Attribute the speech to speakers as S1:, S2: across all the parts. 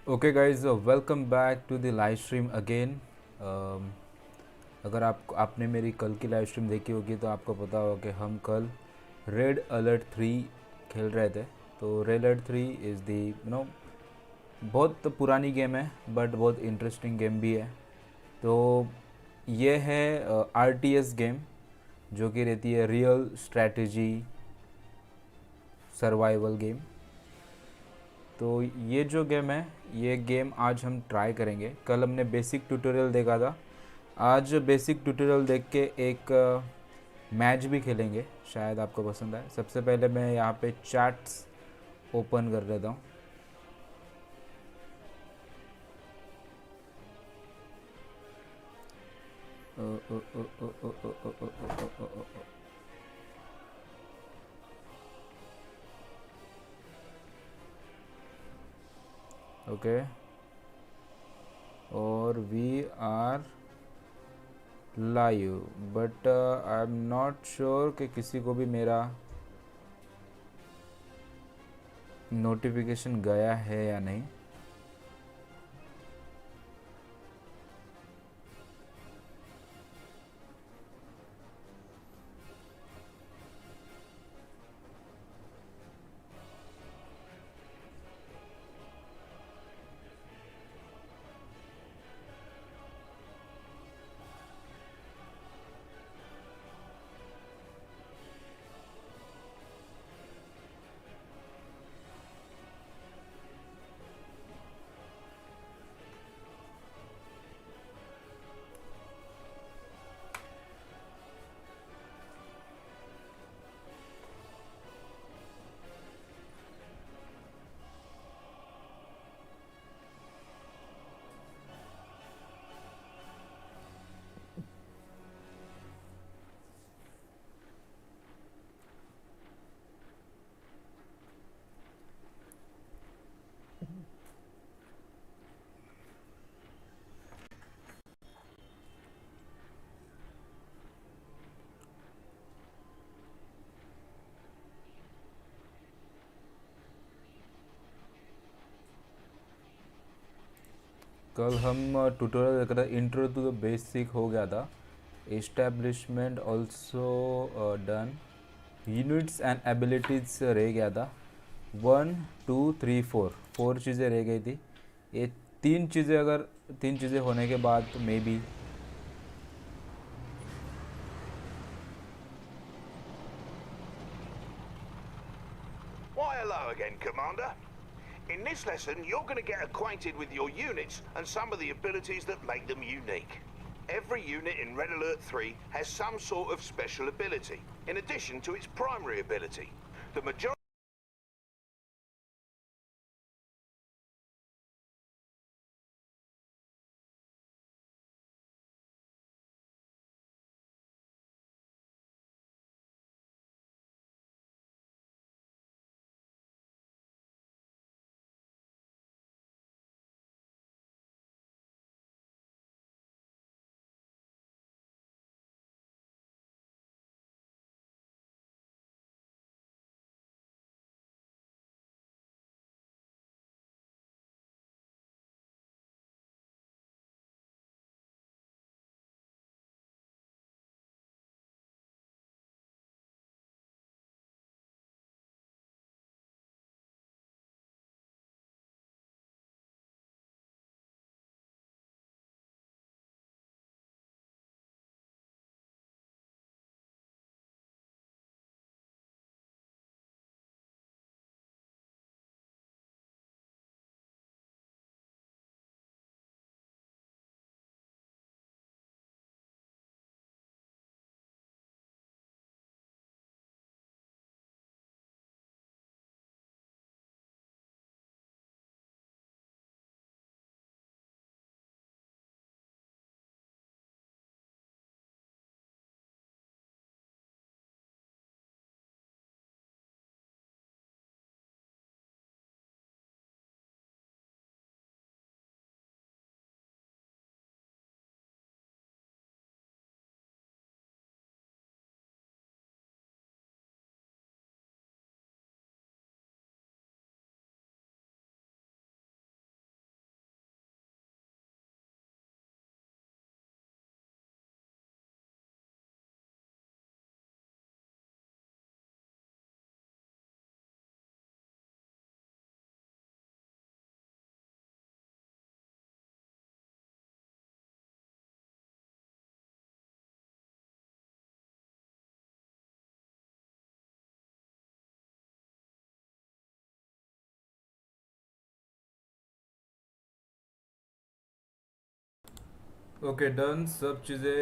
S1: Okay guys, welcome back to the live stream again. अगर आपने मेरी कल की लाइव स्ट्रीम देखी होगी तो आपको पता होगा कि हम कल रेड अलर्ट 3 खेल रहे थे। तो रेड अलर्ट 3 इज़ दी बहुत पुरानी गेम है बट बहुत इंटरेस्टिंग गेम भी है। तो ये है RTS गेम जो कि रहती है रियल स्ट्रैटेजी सर्वाइवल गेम। तो ये जो गेम है, ये गेम आज हम ट्राई करेंगे। कल हमने बेसिक ट्यूटोरियल देखा था, आज बेसिक ट्यूटोरियल देख के एक मैच भी खेलेंगे, शायद आपको पसंद आए। सबसे पहले मैं यहाँ पे चैट्स ओपन कर लेता हूँ। ओके, और we are live, but I am not sure कि किसी को भी मेरा नोटिफिकेशन गया है या नहीं। कल हम ट्यूटोरियल देख रहे, इंट्रो टू द बेसिक हो गया था, establishment also done, units and abilities रह गया था। 1 2 3 4 चीज़ें रह गई थी। ये तीन चीज़ें होने के बाद तो may be
S2: Why, hello again, Commander. In this lesson, you're going to get acquainted with your units and some of the abilities that make them unique. Every unit in Red Alert 3 has some sort of special ability, in addition to its primary ability. The majority
S1: okay done सब चीज़ें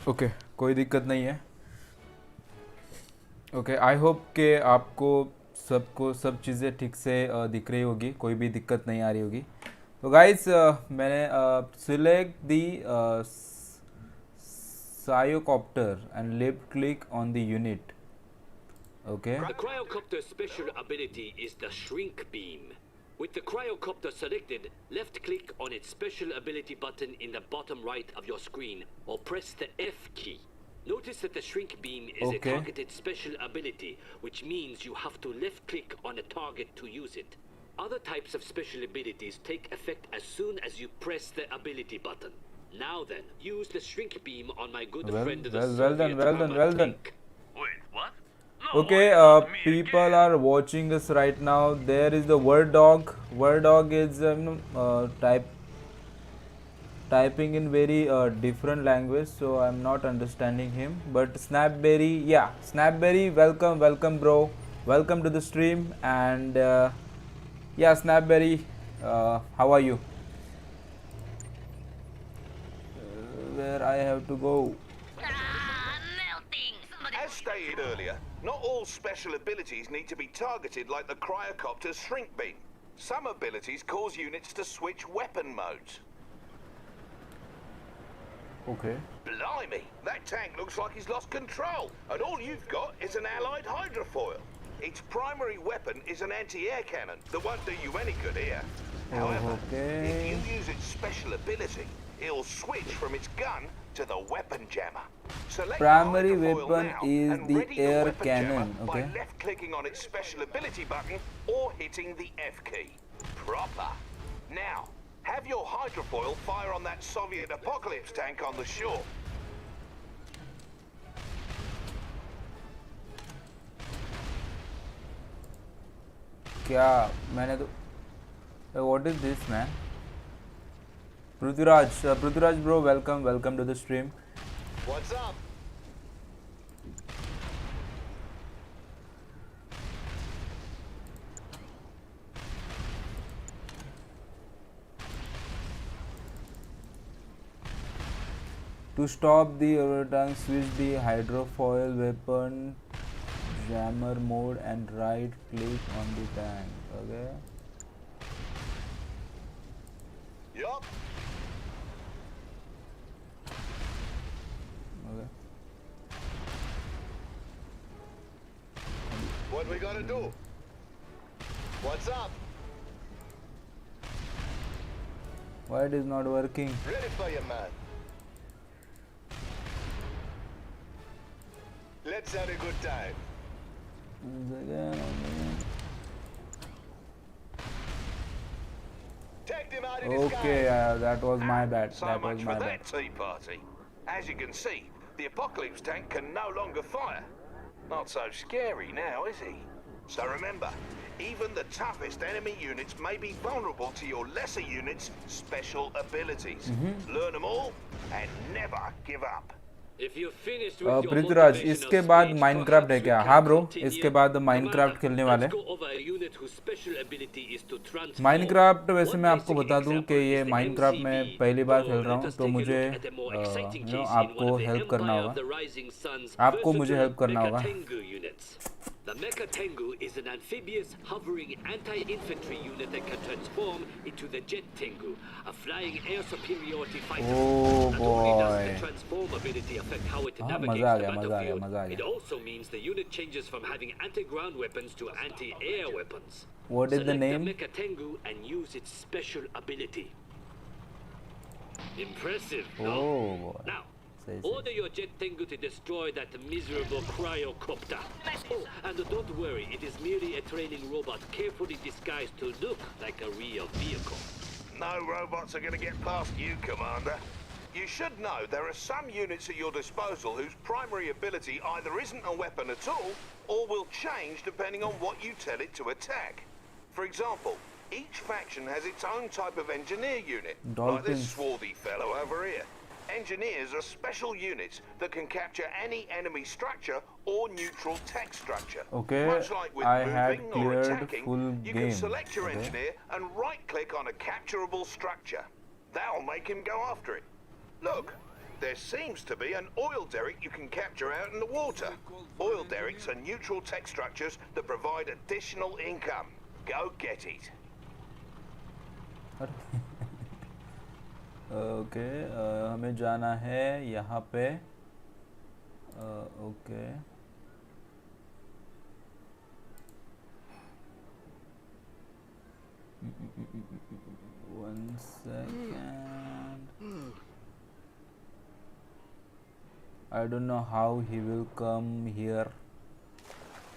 S1: okay कोई दिक्कत नहीं है. Okay I hope कि आपको सबको सब चीज़ें ठीक से दिख रही होगी, कोई भी दिक्कत नहीं आ रही होगी. तो गाइस मैंने select the cryocopter and left click on the unit. Okay
S3: The cryocopter's special ability is the shrink beam. With the cryocopter selected, left-click on its special ability button in the bottom right of your screen, or press the F key. Notice that the shrink beam is a
S1: Okay.
S3: targeted special ability, which means you have to left-click on a target to use it. Other types of special abilities take effect as soon as you press the ability button. Now then, use the shrink beam on my good friend the Soviet
S1: well done.
S3: tank.
S4: Wait, what? No,
S1: Okay,
S4: it's not me
S1: people
S4: again.
S1: are watching us right now. There is the word dog. Word dog is typing in very different language, so I'm not understanding him. But Snapberry, yeah, Snapberry, welcome, bro. Welcome to the stream. And yeah, Snapberry, how are you? Where I have to go?
S2: As stated earlier, not all special abilities need to be targeted like the cryocopter's shrink beam. Some abilities cause units to switch weapon modes.
S1: Okay.
S2: Blimey, that tank looks like he's lost control, and all you've got is an allied hydrofoil. Its primary weapon is an anti-air cannon that won't do you any good here. However,
S1: Okay.
S2: if you use its special ability, it'll switch from its gun to the weapon jammer. Select the
S1: Primary
S2: hydrofoil
S1: weapon
S2: now
S1: is
S2: and
S1: the
S2: ready
S1: air
S2: weapon
S1: cannon,
S2: jammer
S1: okay.
S2: by left-clicking on its special ability button or hitting the F key. Proper. Now, have your hydrofoil fire on that Soviet apocalypse tank on the shore.
S1: क्या मैंने तो what is this man? Prithviraj bro, welcome to the stream.
S2: What's up?
S1: To stop the tank, switch the hydrofoil weapon jammer mode and right click on the tank. Okay.
S2: Yup.
S1: Okay.
S2: What we gotta do? What's up?
S1: Why it is not working?
S2: Ready for you, man. Let's have a good time. Take them out in
S1: Okay, that was my bad.
S2: So
S1: That
S2: much
S1: was
S2: for
S1: my bad.
S2: that tea party. As you can see, the apocalypse tank can no longer fire. Not so scary now, is he? So remember, even the toughest enemy units may be vulnerable to your lesser units' special abilities. Learn them all and never give up.
S3: If you're finished with your
S1: Prithviraj
S3: motivational
S1: इसके बाद
S3: speech,
S1: Minecraft है
S3: perhaps
S1: क्या?
S3: we
S1: हाँ
S3: can
S1: bro,
S3: continue.
S1: इसके बाद Minecraft
S3: Commander,
S1: खेलने वाले.
S3: let's go over a unit whose special ability is to transform.
S1: Minecraft वैसे
S3: One
S1: मैं आपको
S3: basic
S1: बता दूं कि
S3: example
S1: ये
S3: is the
S1: माइनक्राफ्ट में
S3: MCB,
S1: पहली बार
S3: though
S1: खेल रहा
S3: let
S1: हूँ
S3: us
S1: तो
S3: take a
S1: मुझे
S3: look at a more exciting case in
S1: आपको
S3: one of the
S1: हेल्प करना
S3: Empire
S1: होगा.
S3: of the Rising Sun's
S1: आपको मुझे
S3: versatile
S1: हेल्प करना होगा.
S3: Mecha Tengu units. The Mecha Tengu is an amphibious, hovering anti-infantry unit that can transform into the Jet Tengu, a flying air superiority fighter.
S1: Oh,
S3: Not only does the
S1: boy.
S3: transform ability affect how it
S1: हाँ,
S3: navigates
S1: मजा आ
S3: the
S1: गया, मजा आ गया,
S3: battlefield,
S1: मजा आ
S3: it
S1: गया.
S3: also means the unit changes from having anti-ground weapons to anti-air weapons.
S1: What is the
S3: Select
S1: name?
S3: the Mecha Tengu and use its special ability. Impressive, no?
S1: Oh boy.
S3: Now,
S1: सही
S3: order your Jet Tengu to destroy that miserable cryocopter. Oh, and don't worry, it is merely a training robot carefully disguised to look like a real vehicle.
S2: No robots are going to get past you, Commander. You should know there are some units at your disposal whose primary ability either isn't a weapon at all, or will change depending on what you tell it to attack. For example, each faction has its own type of engineer unit, like
S1: Dolphins.
S2: this swarthy fellow over here. Engineers are special units that can capture any enemy structure or neutral tech structure.
S1: Okay,
S2: Much like with
S1: I had
S2: moving or
S1: cleared
S2: attacking,
S1: full
S2: you
S1: game.
S2: can select your
S1: Okay.
S2: engineer and right-click on a capturable structure. That'll make him go after it. Look, there seems to be an oil derrick you can capture out in the water. Oil derricks are neutral tech structures that provide additional income. Go get it.
S1: Okay हमें जाना है यहाँ पे okay one second I don't know how he will come here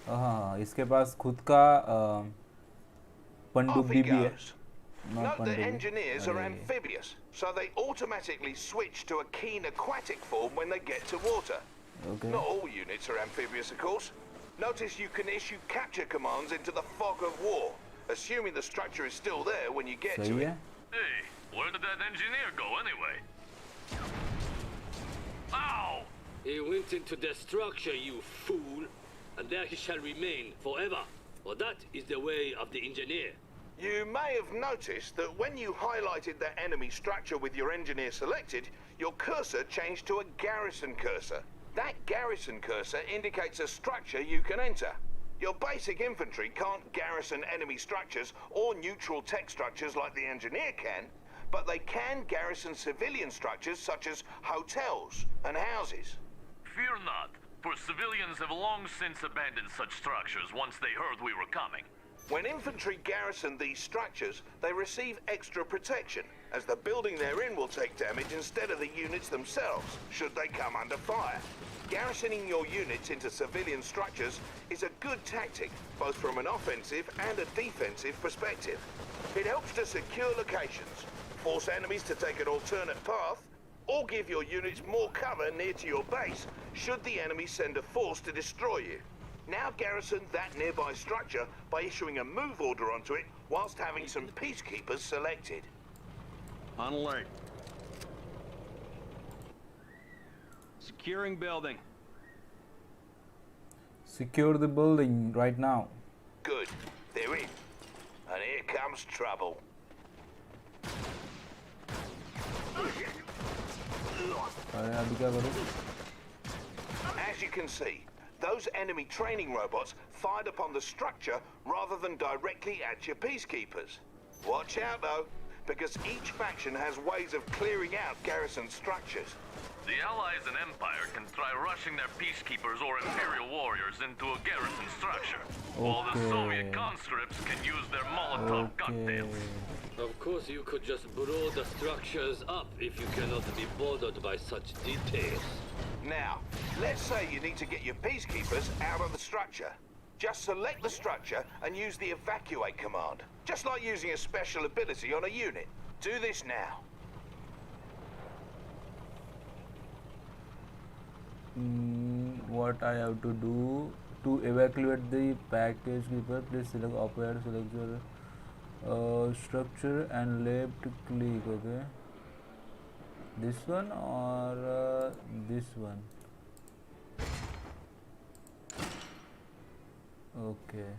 S1: हाँ इसके पास खुद का पनडुब्बी भी है
S2: Note that engineers are amphibious, so they automatically switch to a keen aquatic form when they get to water.
S1: Okay.
S2: Not all units are amphibious, of course. Notice you can issue capture commands into the fog of war, assuming the structure is still there when you get to it.
S4: Hey, where did that engineer go anyway? Ow!
S3: He went into the structure, you fool, and there he shall remain forever. For that is the way of the engineer.
S2: You may have noticed that when you highlighted that enemy structure with your engineer selected, your cursor changed to a garrison cursor. That garrison cursor indicates a structure you can enter. Your basic infantry can't garrison enemy structures or neutral tech structures like the engineer can, but they can garrison civilian structures such as hotels and houses.
S4: Fear not, for civilians have long since abandoned such structures once they heard we were coming.
S2: When infantry garrison these structures, they receive extra protection, as the building they're in will take damage instead of the units themselves, should they come under fire. Garrisoning your units into civilian structures is a good tactic, both from an offensive and a defensive perspective. It helps to secure locations, force enemies to take an alternate path, or give your units more cover near to your base, should the enemy send a force to destroy you. Now garrison that nearby structure by issuing a move order onto it whilst having some peacekeepers selected.
S5: On alert. Securing building.
S1: Secure the building right now.
S2: Good. They're in. And here comes trouble.
S1: अरे अभी क्या करूँ?
S2: As you can see, those enemy training robots fired upon the structure rather than directly at your peacekeepers. Watch out though, because each faction has ways of clearing out garrison structures.
S4: The Allies and Empire can try rushing their peacekeepers or Imperial warriors into a garrison structure, while the Soviet conscripts can use their Molotov cocktails.
S3: Of course, you could just blow the structures up if you cannot be bothered by such details.
S2: Now, let's say you need to get your peacekeepers out of the structure. Just select the structure and use the evacuate command, just like using a special ability on a unit. Do this now.
S1: What I have to do to evacuate the package keeper? Please select operator, select your structure and left click. Okay, this one or this one? Okay.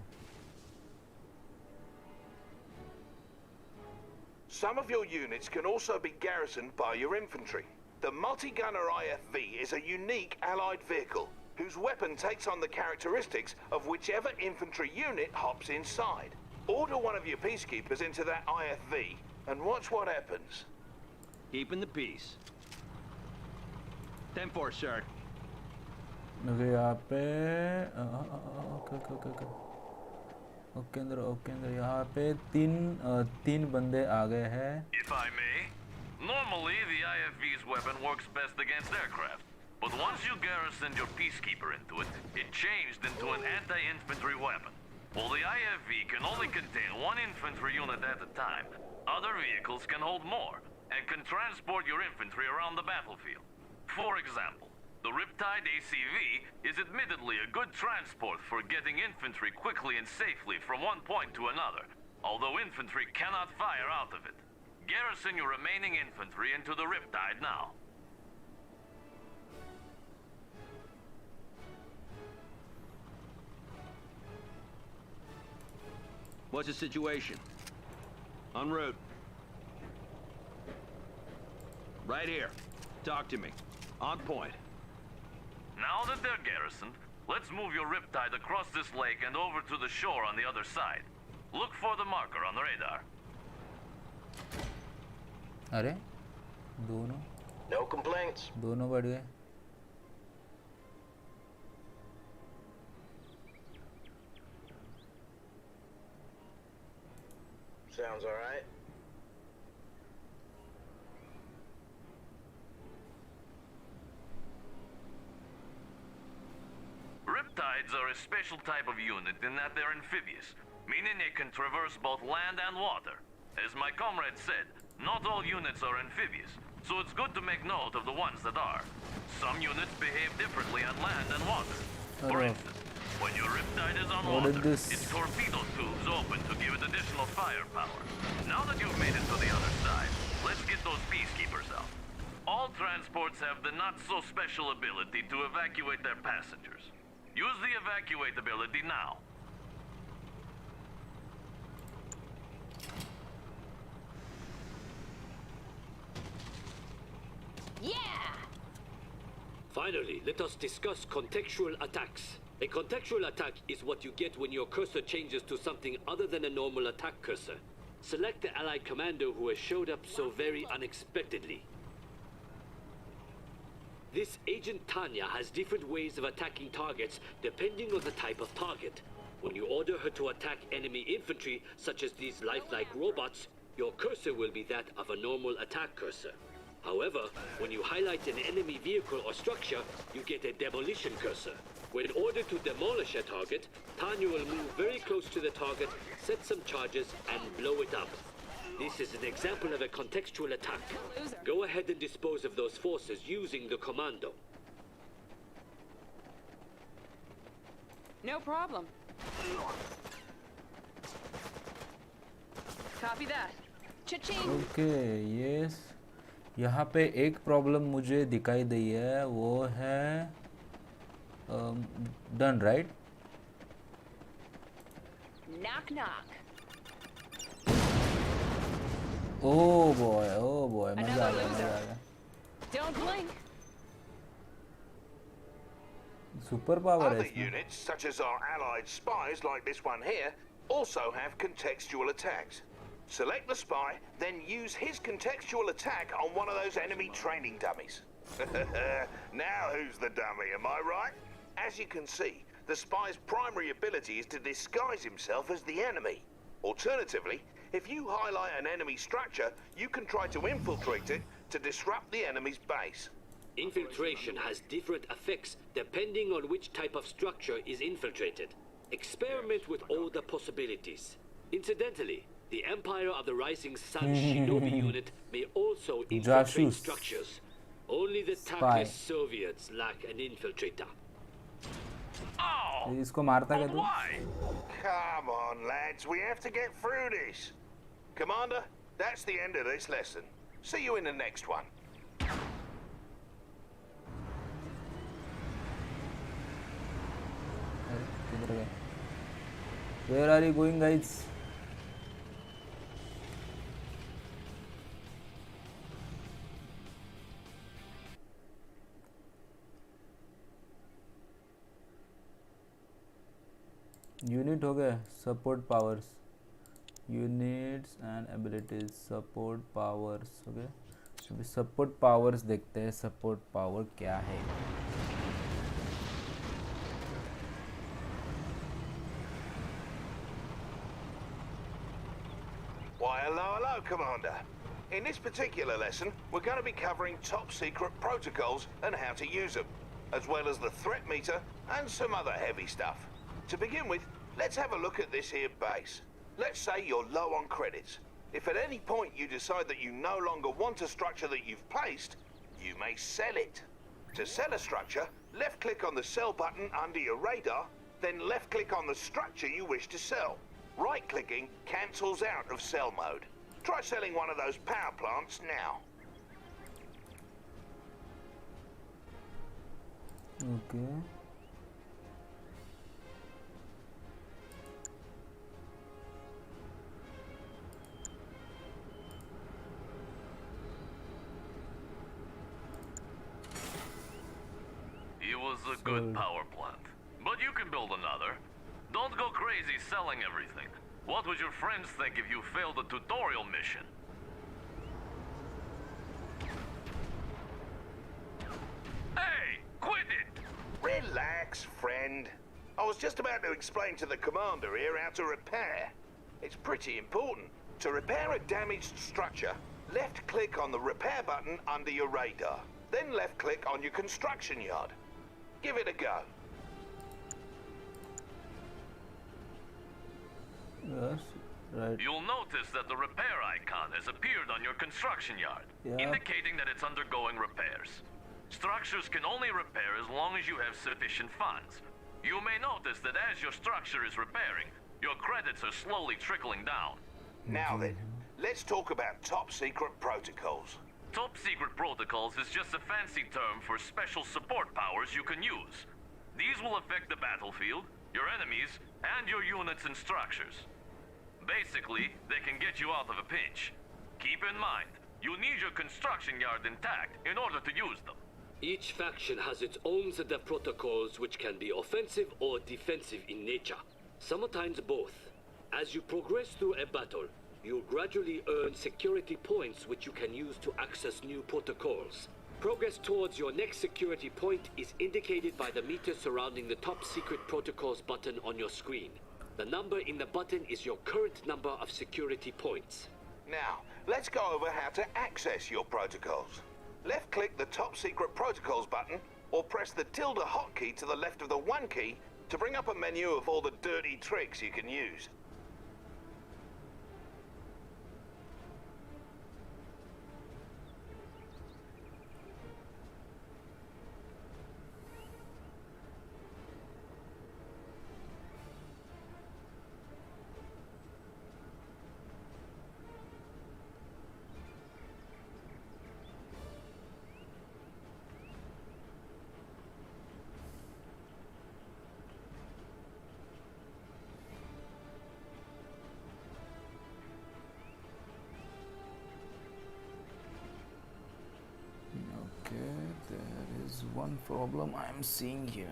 S2: Some of your units can also be garrisoned by your infantry. The multi-gunner IFV is a unique allied vehicle whose weapon takes on the characteristics of whichever infantry unit hops inside. Order one of your peacekeepers into that IFV and watch what happens.
S5: Keeping the peace. 10-4, sir.
S1: Okay, यहाँ पे okay अंदर यहाँ पे तीन बंदे आ गए हैं.
S4: If I may, normally the IFV's weapon works best against aircraft, but once you garrisoned your peacekeeper into it, it changed into an anti-infantry weapon. While the IFV can only contain one infantry unit at a time, other vehicles can hold more and can transport your infantry around the battlefield. For example, the Riptide ACV is admittedly a good transport for getting infantry quickly and safely from one point to another, although infantry cannot fire out of it. Garrison your remaining infantry into the Riptide now.
S5: What's the situation? En route. Right here. Talk to me. On point.
S4: Now that they're garrisoned, let's move your Riptide across this lake and over to the shore on the other side. Look for the marker on the radar.
S1: अरे दोनों
S5: No complaints.
S1: दोनों बढ़ गए.
S5: Sounds all right.
S4: Riptides are a special type of unit in that they're amphibious, meaning they can traverse both land and water. As my comrade said, not all units are amphibious, so it's good to make note of the ones that are. Some units behave differently on land and water. For instance, when your Riptide is on water, its torpedo tubes open to give it additional firepower. Now that you've made it to the other side, let's get those peacekeepers out. All transports have the not-so-special ability to evacuate their passengers. Use the evacuate ability now.
S6: Yeah!
S3: Finally, let us discuss contextual attacks. A contextual attack is what you get when your cursor changes to something other than a normal attack cursor. Select the allied commander who has showed up so very unexpectedly. This Agent Tanya has different ways of attacking targets depending on the type of target. When you order her to attack enemy infantry, such as these lifelike robots, your cursor will be that of a normal attack cursor. However, when you highlight an enemy vehicle or structure, you get a demolition cursor. When ordered to demolish a target, Tanya will move very close to the target, set some charges, and blow it up. This is an example of a contextual attack. Go ahead and dispose of those forces using the commando.
S6: No problem. Copy that. Cha-ching!
S1: Okay, yes. यहाँ पे एक problem मुझे दिखाई दी है, वो है done, right?
S6: Knock knock.
S1: Oh boy, मजा आ गया.
S6: Don't blink.
S1: Super power है
S2: Other
S1: इसमें.
S2: units, such as our allied spies like this one here, also have contextual attacks. Select the spy, then use his contextual attack on one of those enemy training dummies. Now who's the dummy, am I right? As you can see, the spy's primary ability is to disguise himself as the enemy. Alternatively, if you highlight an enemy structure, you can try to infiltrate it to disrupt the enemy's base.
S3: Infiltration has different effects depending on which type of structure is infiltrated. Experiment with all the possibilities. Incidentally, the Empire of the Rising Sun Shinobi unit may also infiltrate structures. Only the tactless Soviets lack an infiltrator.
S4: Oh!
S1: इसको मारता क्या तू?
S4: Why?
S2: Come on, lads, we have to get through this. Commander, that's the end of this lesson. See you in the next one.
S1: Where are you going, guys? Unit हो गया. Support powers, units and abilities, support powers हो गया. अभी support powers देखते हैं. Support power क्या है?
S2: Why, hello, Commander. In this particular lesson, we're going to be covering top secret protocols and how to use them, as well as the threat meter and some other heavy stuff. To begin with, let's have a look at this here base. Let's say you're low on credits. If at any point you decide that you no longer want a structure that you've placed, you may sell it. To sell a structure, left-click on the sell button under your radar, then left-click on the structure you wish to sell. Right-clicking cancels out of sell mode. Try selling one of those power plants now.
S1: Okay.
S4: good power plant. But you can build another. Don't go crazy selling everything. What would your friends think if you failed a tutorial mission? Hey, quit it!
S2: Relax, friend. I was just about to explain to the commander here how to repair. It's pretty important. To repair a damaged structure, left-click on the repair button under your radar. Then left-click on your construction yard. Give it a go.
S1: Yes, right.
S4: You'll notice that the repair icon has appeared on your construction yard,
S1: Yep.
S4: indicating that it's undergoing repairs. Structures can only repair as long as you have sufficient funds. You may notice that as your structure is repairing, your credits are slowly trickling down.
S2: Now then, let's talk about top-secret protocols.
S4: Top secret protocols is just a fancy term for special support powers you can use. These will affect the battlefield, your enemies, and your units and structures. Basically, they can get you out of a pinch. Keep in mind, you need your construction yard intact in order to use them.
S3: Each faction has its own set of protocols which can be offensive or defensive in nature. Sometimes both. As you progress through a battle, you'll gradually earn security points which you can use to access new protocols. Progress towards your next security point is indicated by the meter surrounding the top secret protocols button on your screen. The number in the button is your current number of security points.
S2: Now, let's go over how to access your protocols. Left-click the top secret protocols button, or press the tilde hotkey to the left of the 1 key to bring up a menu of all the dirty tricks you can use.
S1: Okay, there is one problem I am seeing here.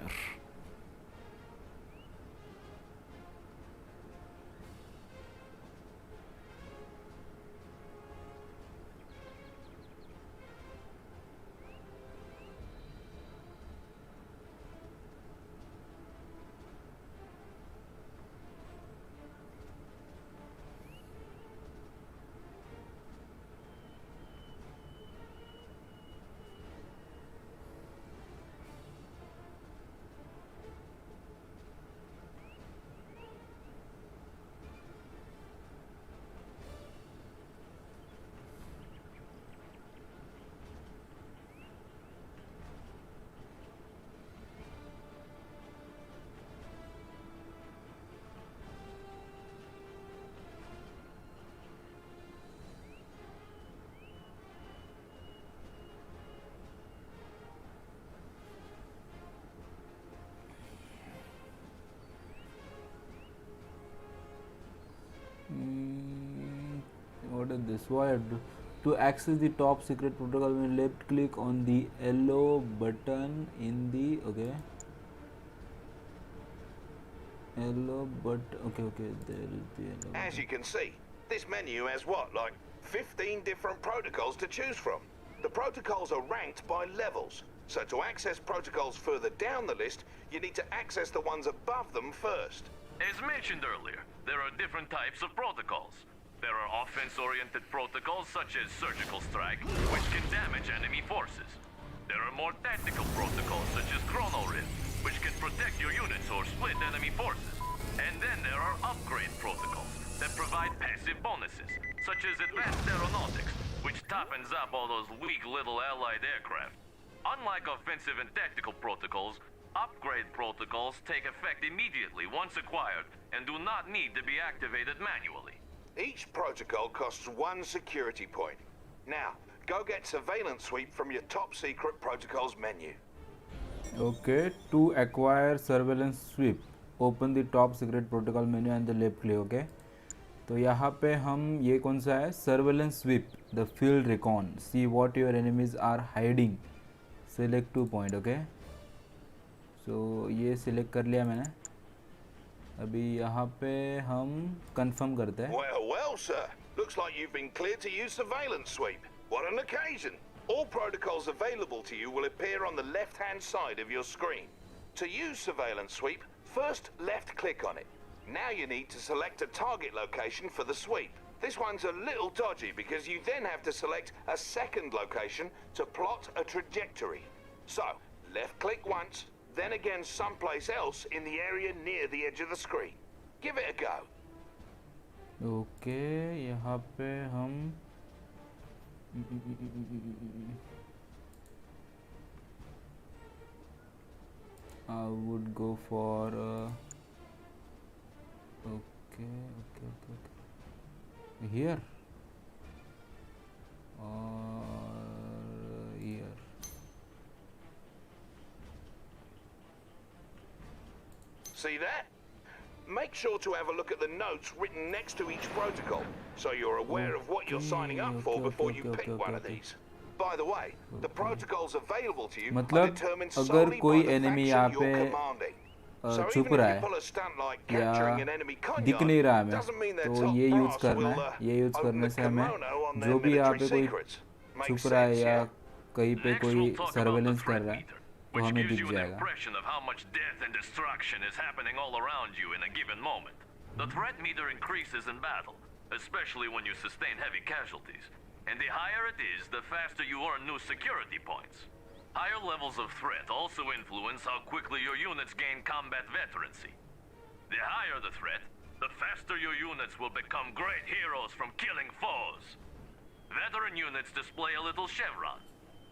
S1: What is this? Why to access the top secret protocol, we left click on the yellow button in the yellow button. Okay, there will be yellow
S2: As you can see, this menu has what, like 15 different protocols to choose from. The protocols are ranked by levels, so to access protocols further down the list, you need to access the ones above them first.
S4: As mentioned earlier, there are different types of protocols. There are offense-oriented protocols such as Surgical Strike, which can damage enemy forces. There are more tactical protocols such as Chrono Rift, which can protect your units or split enemy forces. And then there are upgrade protocols that provide passive bonuses, such as Advanced Aeronautics, which toppens up all those weak little allied aircraft. Unlike offensive and tactical protocols, upgrade protocols take effect immediately once acquired and do not need to be activated manually.
S2: Each protocol costs 1 security point. Now, go get Surveillance Sweep from your top secret protocols menu.
S1: Okay, to acquire surveillance sweep, open the top secret protocol menu and the left click. Okay, तो यहाँ पे हम ये कौन सा है, surveillance sweep, the field recon, see what your enemies are hiding, select 2 point. Okay, सो ये select कर लिया मैंने. अभी यहाँ पे हम कंफर्म करते हैं.
S2: Well, well, sir. Looks like you've been cleared to use surveillance sweep. What an occasion. All protocols available to you will appear on the left-hand side of your screen. To use surveillance sweep, first left-click on it. Now you need to select a target location for the sweep. This one's a little dodgy because you then have to select a second location to plot a trajectory. So, left-click once, then again someplace else in the area near the edge of the screen. Give it a go.
S1: Okay यहाँ पे हम I would go for okay here or here.
S2: See that? Make sure to have a look at the notes written next to each protocol, so you're aware of what you're signing up for before you pick one of these. By the way, the protocols available to you are
S1: मतलब
S2: determined
S1: अगर
S2: solely
S1: कोई
S2: by the
S1: enemy
S2: faction
S1: यहाँ
S2: you're
S1: पे
S2: commanding. So
S1: छुप
S2: even
S1: रहा
S2: if you
S1: है
S2: pull a stunt like
S1: या
S2: capturing an enemy
S1: दिख
S2: conyon,
S1: नहीं रहा हमें,
S2: doesn't mean their
S1: तो
S2: top
S1: ये यूज़
S2: brass
S1: करना
S2: will
S1: है. ये यूज़
S2: open
S1: करने
S2: the
S1: से हमें
S2: kimono on
S1: जो
S2: their
S1: भी यहाँ
S2: military
S1: पे कोई
S2: secrets.
S1: छुप
S2: Makes
S1: रहा है
S2: sense,
S1: या
S2: yeah?
S1: कहीं पे
S4: Next,
S1: कोई
S4: we'll talk about the
S1: surveillance कर
S4: threat
S1: रहा है
S4: meter,
S1: तो
S4: which
S1: हमें
S4: gives
S1: दिख
S4: you an
S1: जाएगा.
S4: impression of how much death and destruction is happening all around you in a given moment. The threat meter increases in battle, especially when you sustain heavy casualties. And the higher it is, the faster you earn new security points. Higher levels of threat also influence how quickly your units gain combat veterancy. The higher the threat, the faster your units will become great heroes from killing foes. Veteran units display a little chevron.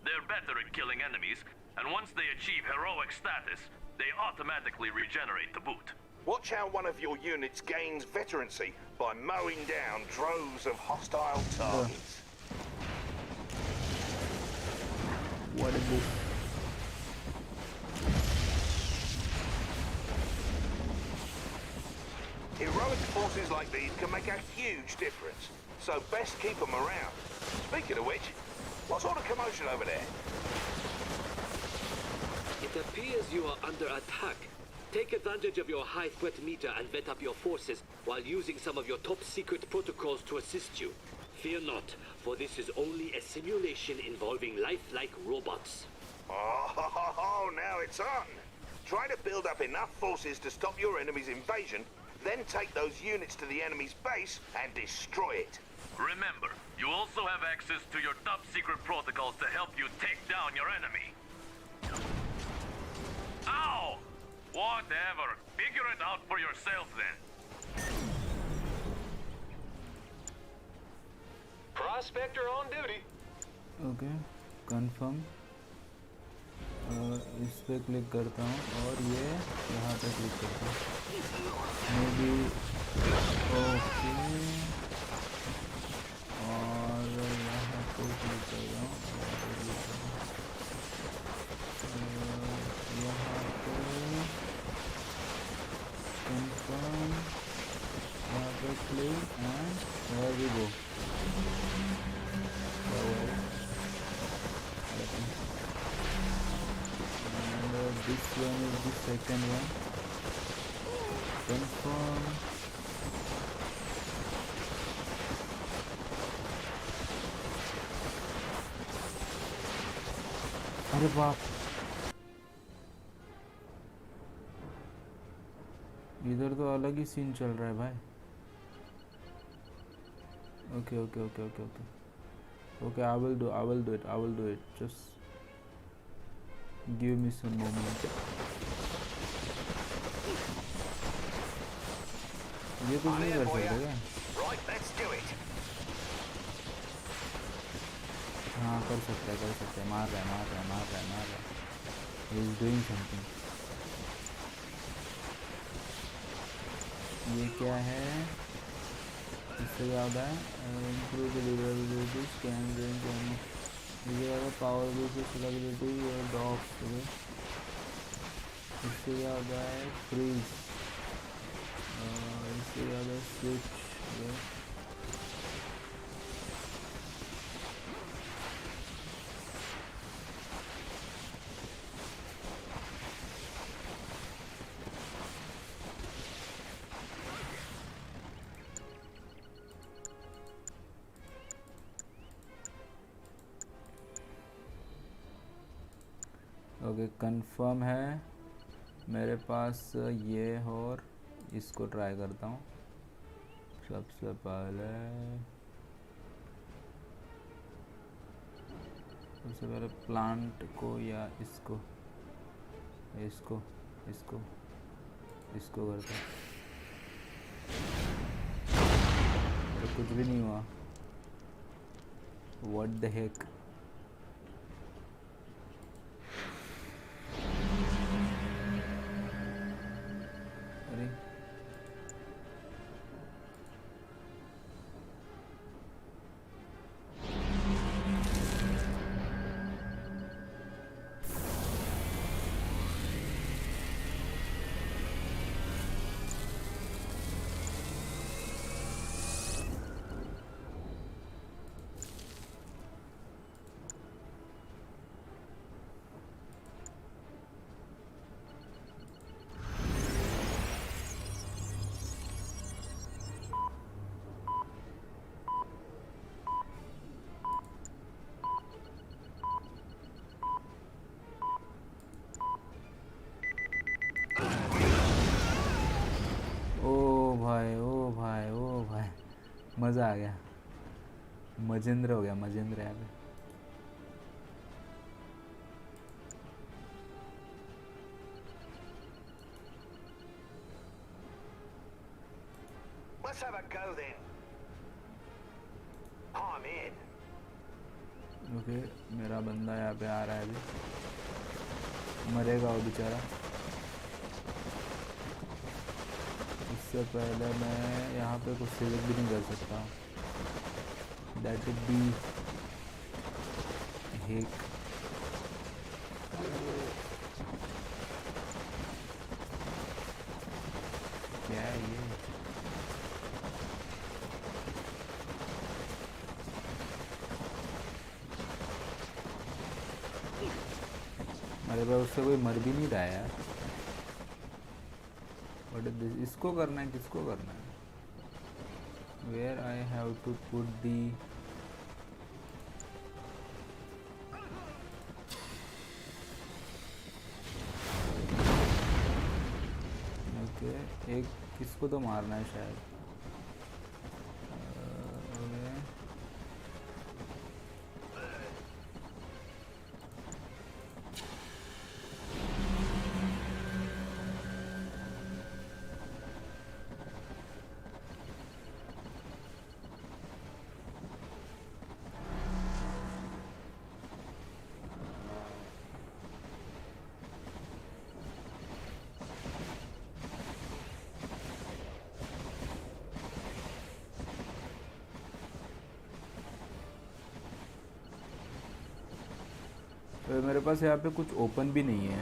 S4: They're better at killing enemies, and once they achieve heroic status, they automatically regenerate to boot.
S2: Watch how one of your units gains veterancy by mowing down droves of hostile targets.
S1: What is this?
S2: Heroic forces like these can make a huge difference, so best keep them around. Speaking of which, what sort of commotion over there?
S3: It appears you are under attack. Take advantage of your high threat meter and vet up your forces while using some of your top secret protocols to assist you. Fear not, for this is only a simulation involving lifelike robots.
S2: Oh, now it's on. Try to build up enough forces to stop your enemy's invasion, then take those units to the enemy's base and destroy it.
S4: Remember, you also have access to your top secret protocols to help you take down your enemy. Ow! Whatever. Figure it out for yourself then.
S7: Prospector on duty.
S1: Okay confirm. इस पे click करता हूँ और ये यहाँ पे click करता हूँ. मे बी ओके और यहाँ पे क्लिक कर रहा हूँ और यहाँ पे कंफर्म, यहाँ पे click and here we go. And this one is the second one. Confirm. अरे बाप, इधर तो अलग ही सीन चल रहा है भाई. Okay, I will do it. Just give me some moment. ये कुछ नहीं कर सकते क्या?
S2: Right, let's do it.
S1: हाँ कर सकते हैं. मार रहा है. He is doing something. ये क्या है? इससे क्या होता है? Improve deliverability, scan range, ये क्या होता है? Power boost, scalability और docs. इससे क्या होता है? Freeze. इससे क्या होता है? Switch. ओके कंफर्म है मेरे पास ये, और इसको ट्राई करता हूँ। सबसे पहले प्लांट को या इसको इसको इसको इसको करता हूँ। कुछ भी नहीं हुआ। What the heck. अरे ओ भाई मज़ा आ गया। मजेंद्र हो गया, मजेंद्र यहाँ पे।
S2: Let's have a go then. I'm in.
S1: Okay मेरा बंदा यहाँ पे आ रहा है अभी। मरेगा वो बेचारा। इससे पहले मैं यहाँ पे कुछ सिलेक्ट भी नहीं कर सकता। दैट वुड बी हेक। क्या है ये? अरे भाई उससे कोई मर भी नहीं रहा है यार। What is this? इसको करना है, किसको करना है? Where I have to put the okay एक किसको तो मारना है शायद। तो मेरे पास यहाँ पे कुछ ओपन भी नहीं है।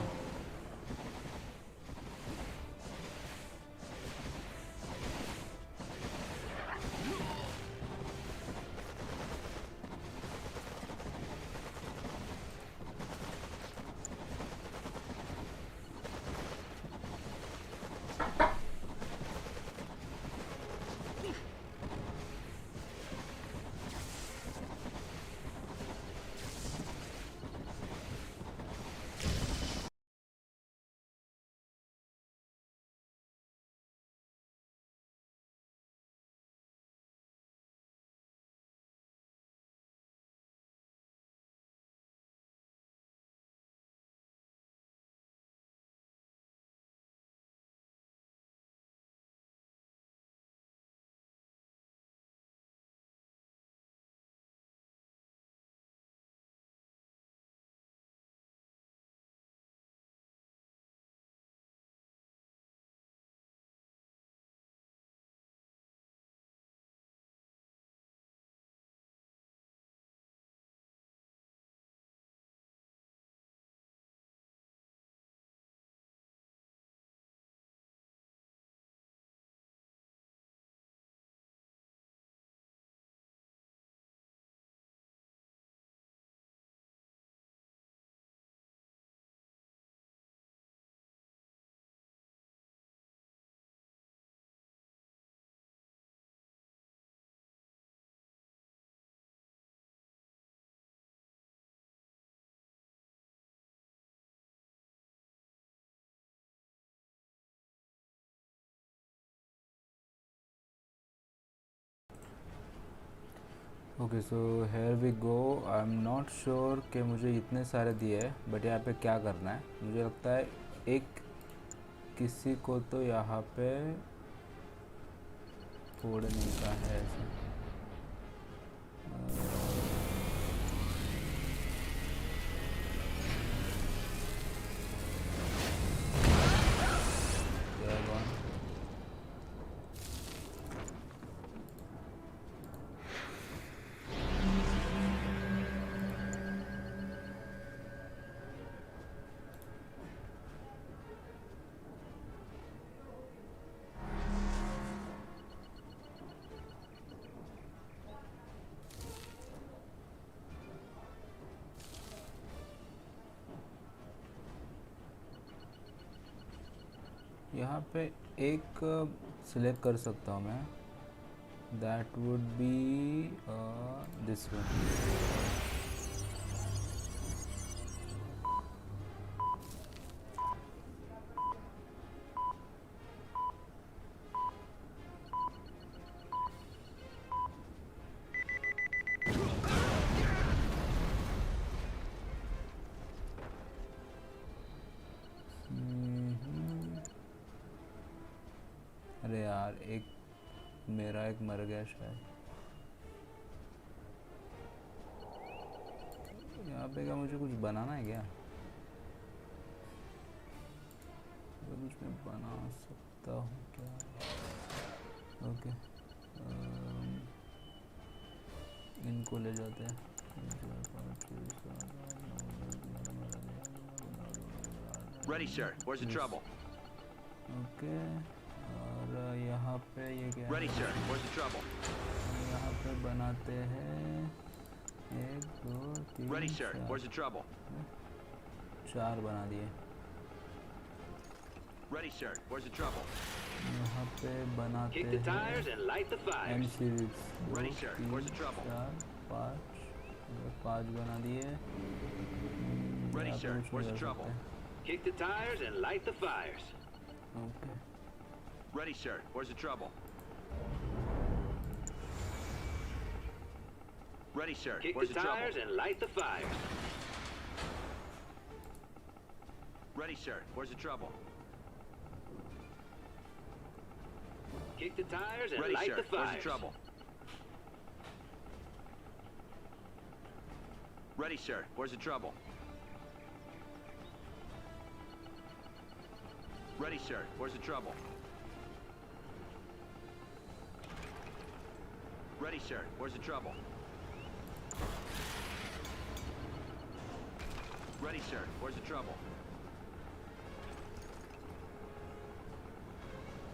S1: Okay so here we go. I am not sure कि मुझे इतने सारे दिए हैं, बट यहाँ पे क्या करना है मुझे लगता है एक किसी को तो यहाँ पे फोड़ने का है ऐसा। यहाँ पे एक सिलेक्ट कर सकता हूँ मैं, that would be this one. अरे यार एक मेरा एक मर गया शायद। यहाँ पे क्या मुझे कुछ बनाना है क्या? कुछ मैं बना सकता हूँ क्या? ओके इनको ले जाते हैं।
S5: Ready, sir. Where's the trouble?
S1: Okay और यहाँ पे ये क्या
S5: Ready, sir. Where's the trouble?
S1: यहाँ पे बनाते हैं 1 2 3
S5: Ready, sir.
S1: 4
S5: Where's the trouble?
S1: 4 बना दिए।
S5: Ready, sir. Where's the trouble?
S1: यहाँ पे बनाते
S3: Kick the
S1: हैं
S3: tires and light the fires.
S1: M series 2
S5: Ready, sir.
S1: 3
S5: Where's the trouble?
S1: 4 5 बना दिए।
S5: Ready,
S1: यहाँ पे
S5: sir.
S1: कुछ
S5: Where's
S1: नहीं
S5: the
S1: कर
S5: trouble?
S1: सकते।
S3: Kick the tires and light the fires.
S1: Okay
S5: Ready, sir. Where's the trouble? Ready, sir.
S3: Kick
S5: Where's
S3: the
S5: the
S3: tires
S5: trouble?
S3: and light the fires.
S5: Ready, sir. Where's the trouble?
S3: Kick the tires and
S5: Ready,
S3: light
S5: sir.
S3: the
S5: Where's the
S3: fires.
S5: trouble? Ready, sir. Where's the trouble? Ready, sir. Where's the trouble? Ready, sir. Where's the trouble? Ready, sir. Where's the trouble?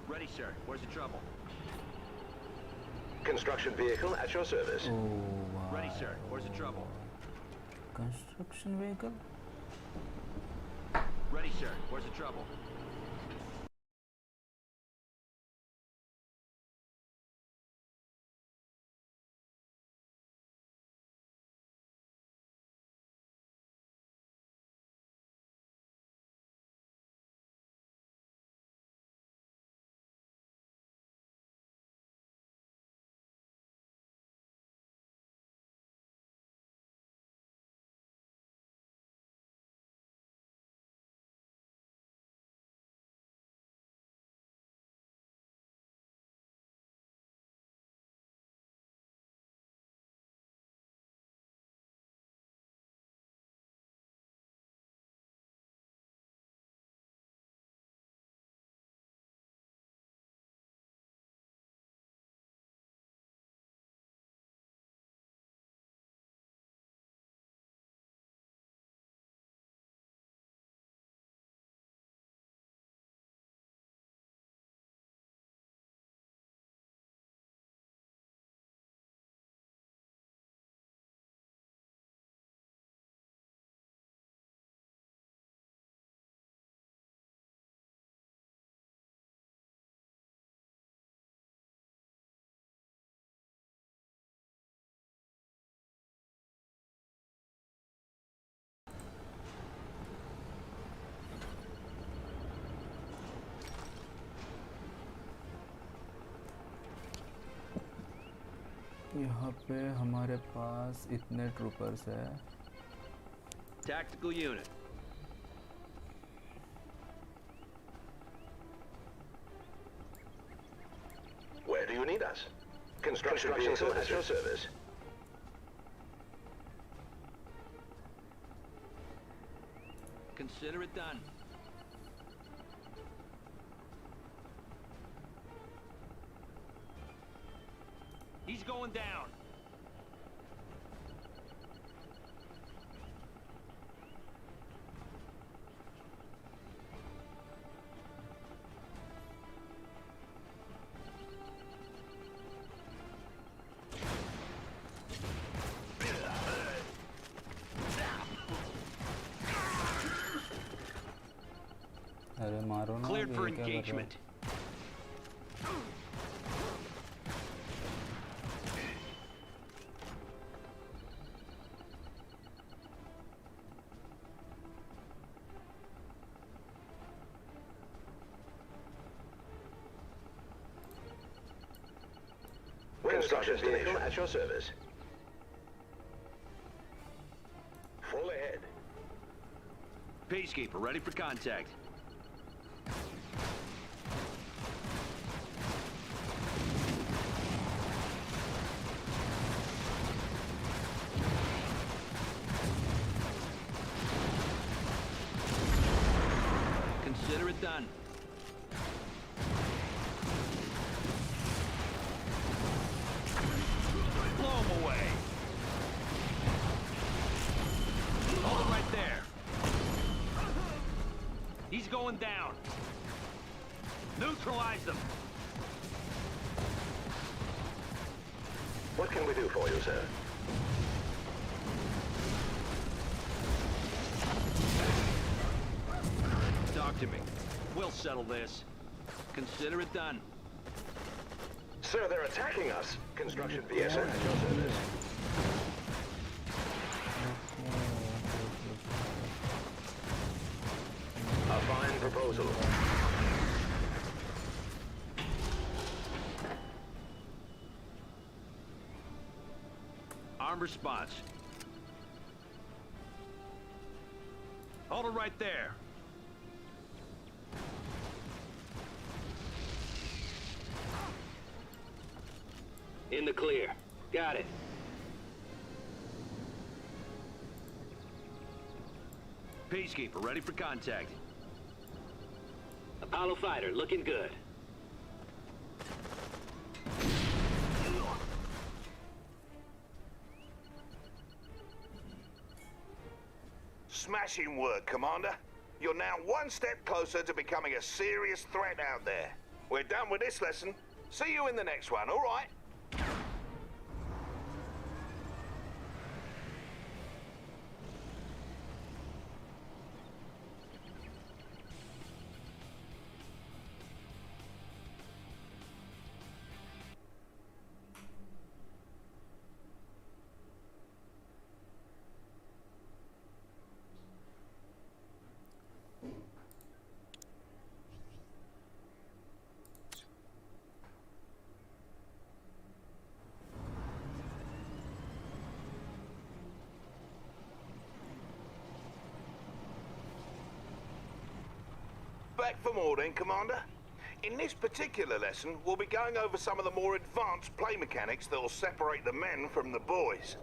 S5: Ready, sir. Where's the trouble?
S2: Construction vehicle at your service.
S1: Oh
S5: Ready, sir. Where's the trouble?
S1: Construction vehicle
S5: Ready, sir. Where's the trouble?
S1: यहाँ पे हमारे पास इतने troopers है।
S5: Tactical unit.
S2: Where do you need us? Construction vehicle at your service.
S5: Consider it done. He's going down.
S1: अरे मारो ना,
S5: Cleared for
S1: ये क्या कर रहे हो?
S5: engagement.
S2: Construction vehicle at your service. Full ahead.
S5: Peacekeeper, ready for contact. Consider it done. Blow him away. Hold it right there. He's going down. Neutralize them.
S2: What can we do for you, sir?
S5: Talk to me. We'll settle this. Consider it done.
S2: Sir, they're attacking us. Construction vehicle at your service. A fine proposal.
S5: Armed response. Hold it right there.
S3: In the clear. Got it.
S5: Peacekeeper, ready for contact.
S3: Apollo fighter, looking good.
S2: Smashing work, Commander. You're now one step closer to becoming a serious threat out there. We're done with this lesson. See you in the next one, all right? Back for more then, Commander. In this particular lesson, we'll be going over some of the more advanced play mechanics that will separate the men from the boys.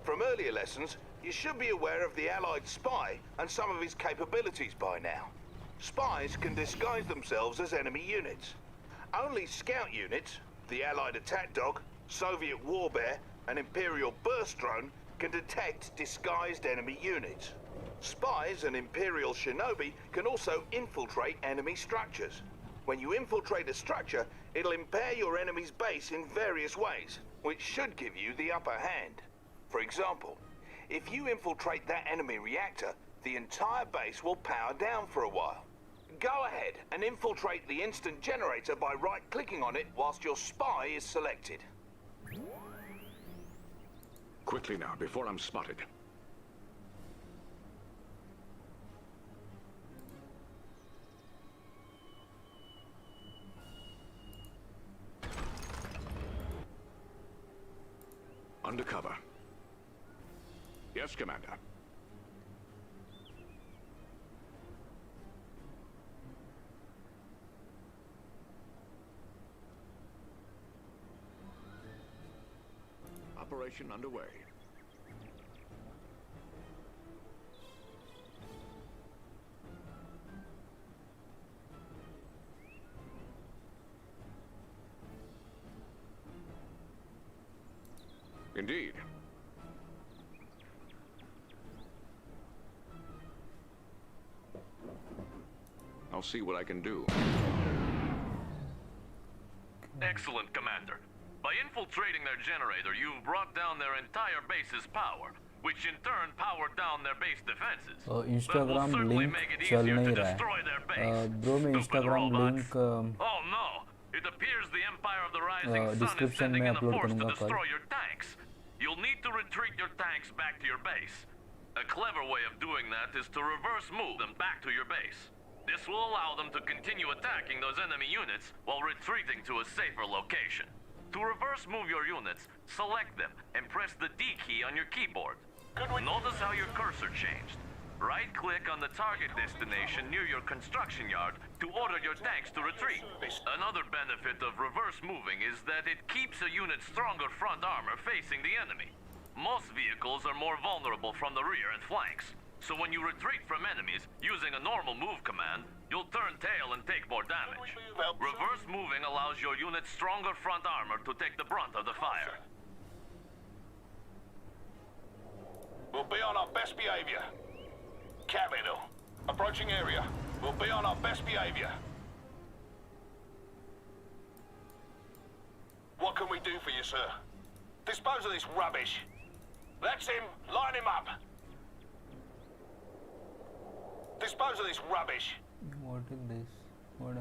S2: From earlier lessons, you should be aware of the Allied spy and some of his capabilities by now. Spies can disguise themselves as enemy units. Only scout units, the Allied attack dog, Soviet warbear, and Imperial burst drone can detect disguised enemy units. Spies and Imperial shinobi can also infiltrate enemy structures. When you infiltrate a structure, it'll impair your enemy's base in various ways, which should give you the upper hand. For example, if you infiltrate that enemy reactor, the entire base will power down for a while. Go ahead and infiltrate the instant generator by right-clicking on it whilst your spy is selected.
S7: Quickly now, before I'm spotted. Undercover. Yes, Commander. Operation underway. Indeed. I'll see what I can do.
S4: Excellent, Commander. By infiltrating their generator, you've brought down their entire base's power, which in turn powered down their base defenses.
S1: Instagram link चल नहीं रहा है bro मैं Instagram link
S4: Oh no! It appears the Empire of the Rising Sun is
S1: description
S4: sending
S1: में
S4: in a
S1: upload
S4: force to
S1: करूंगा कल
S4: destroy your tanks. You'll need to retreat your tanks back to your base. A clever way of doing that is to reverse move them back to your base. This will allow them to continue attacking those enemy units while retreating to a safer location. To reverse move your units, select them and press the D key on your keyboard. Notice how your cursor changed. Right-click on the target destination near your construction yard to order your tanks to retreat. Another benefit of reverse moving is that it keeps a unit's stronger front armor facing the enemy. Most vehicles are more vulnerable from the rear and flanks, so when you retreat from enemies using a normal move command, you'll turn tail and take more damage. Reverse moving allows your unit's stronger front armor to take the brunt of the fire.
S2: We'll be on our best behavior. Capital. Approaching area. We'll be on our best behavior. What can we do for you, sir? Dispose of this rubbish. That's him. Line him up. Dispose of this rubbish.
S1: what is this what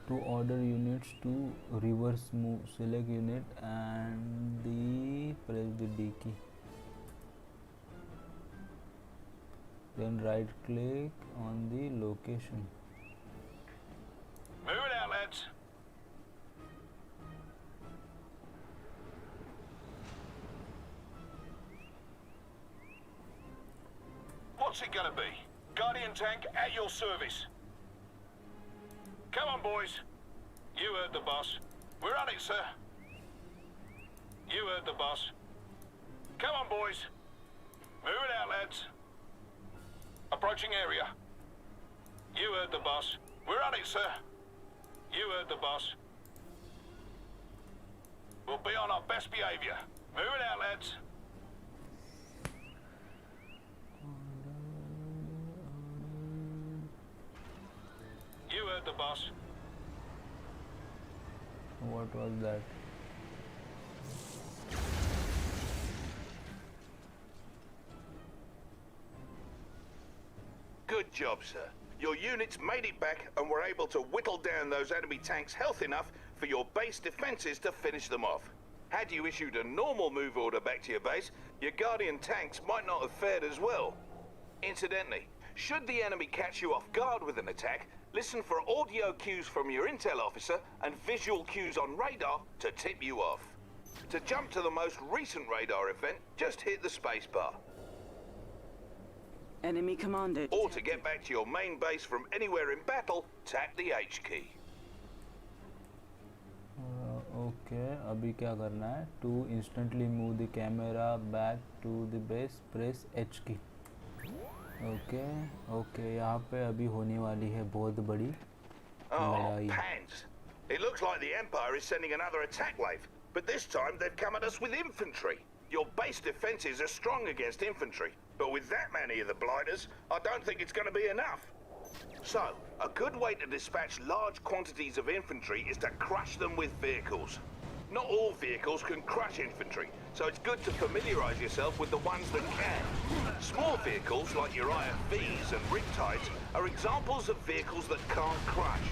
S1: to order units to reverse move select unit and the press the D key then right click on the location
S2: Move it out, lads. What's it gonna be? Guardian tank at your service. Come on, boys. You heard the boss. We're on it, sir. You heard the boss. Come on, boys. Move it out, lads. Approaching area. You heard the boss. We're on it, sir. You heard the boss. We'll be on our best behavior. Move it out, lads. You heard the boss.
S1: what was that
S2: Good job, sir. Your units made it back and were able to whittle down those enemy tanks health enough for your base defenses to finish them off. Had you issued a normal move order back to your base, your Guardian tanks might not have fared as well. Incidentally, should the enemy catch you off guard with an attack, listen for audio cues from your intel officer and visual cues on radar to tip you off. To jump to the most recent radar event, just hit the spacebar.
S8: Enemy commander.
S2: Or to get back to your main base from anywhere in battle, tap the H key.
S1: Okay अभी क्या करना है to instantly move the camera back to the base press H key okay okay यहाँ पे अभी होने वाली है बहुत बड़ी लड़ाई
S2: Pans! It looks like the Empire is sending another attack wave, but this time they've come at us with infantry. Your base defenses are strong against infantry, but with that many of the blighters, I don't think it's going to be enough. So, a good way to dispatch large quantities of infantry is to crush them with vehicles. Not all vehicles can crush infantry, so it's good to familiarise yourself with the ones that can. Small vehicles like your IFVs and Riptides are examples of vehicles that can't crush.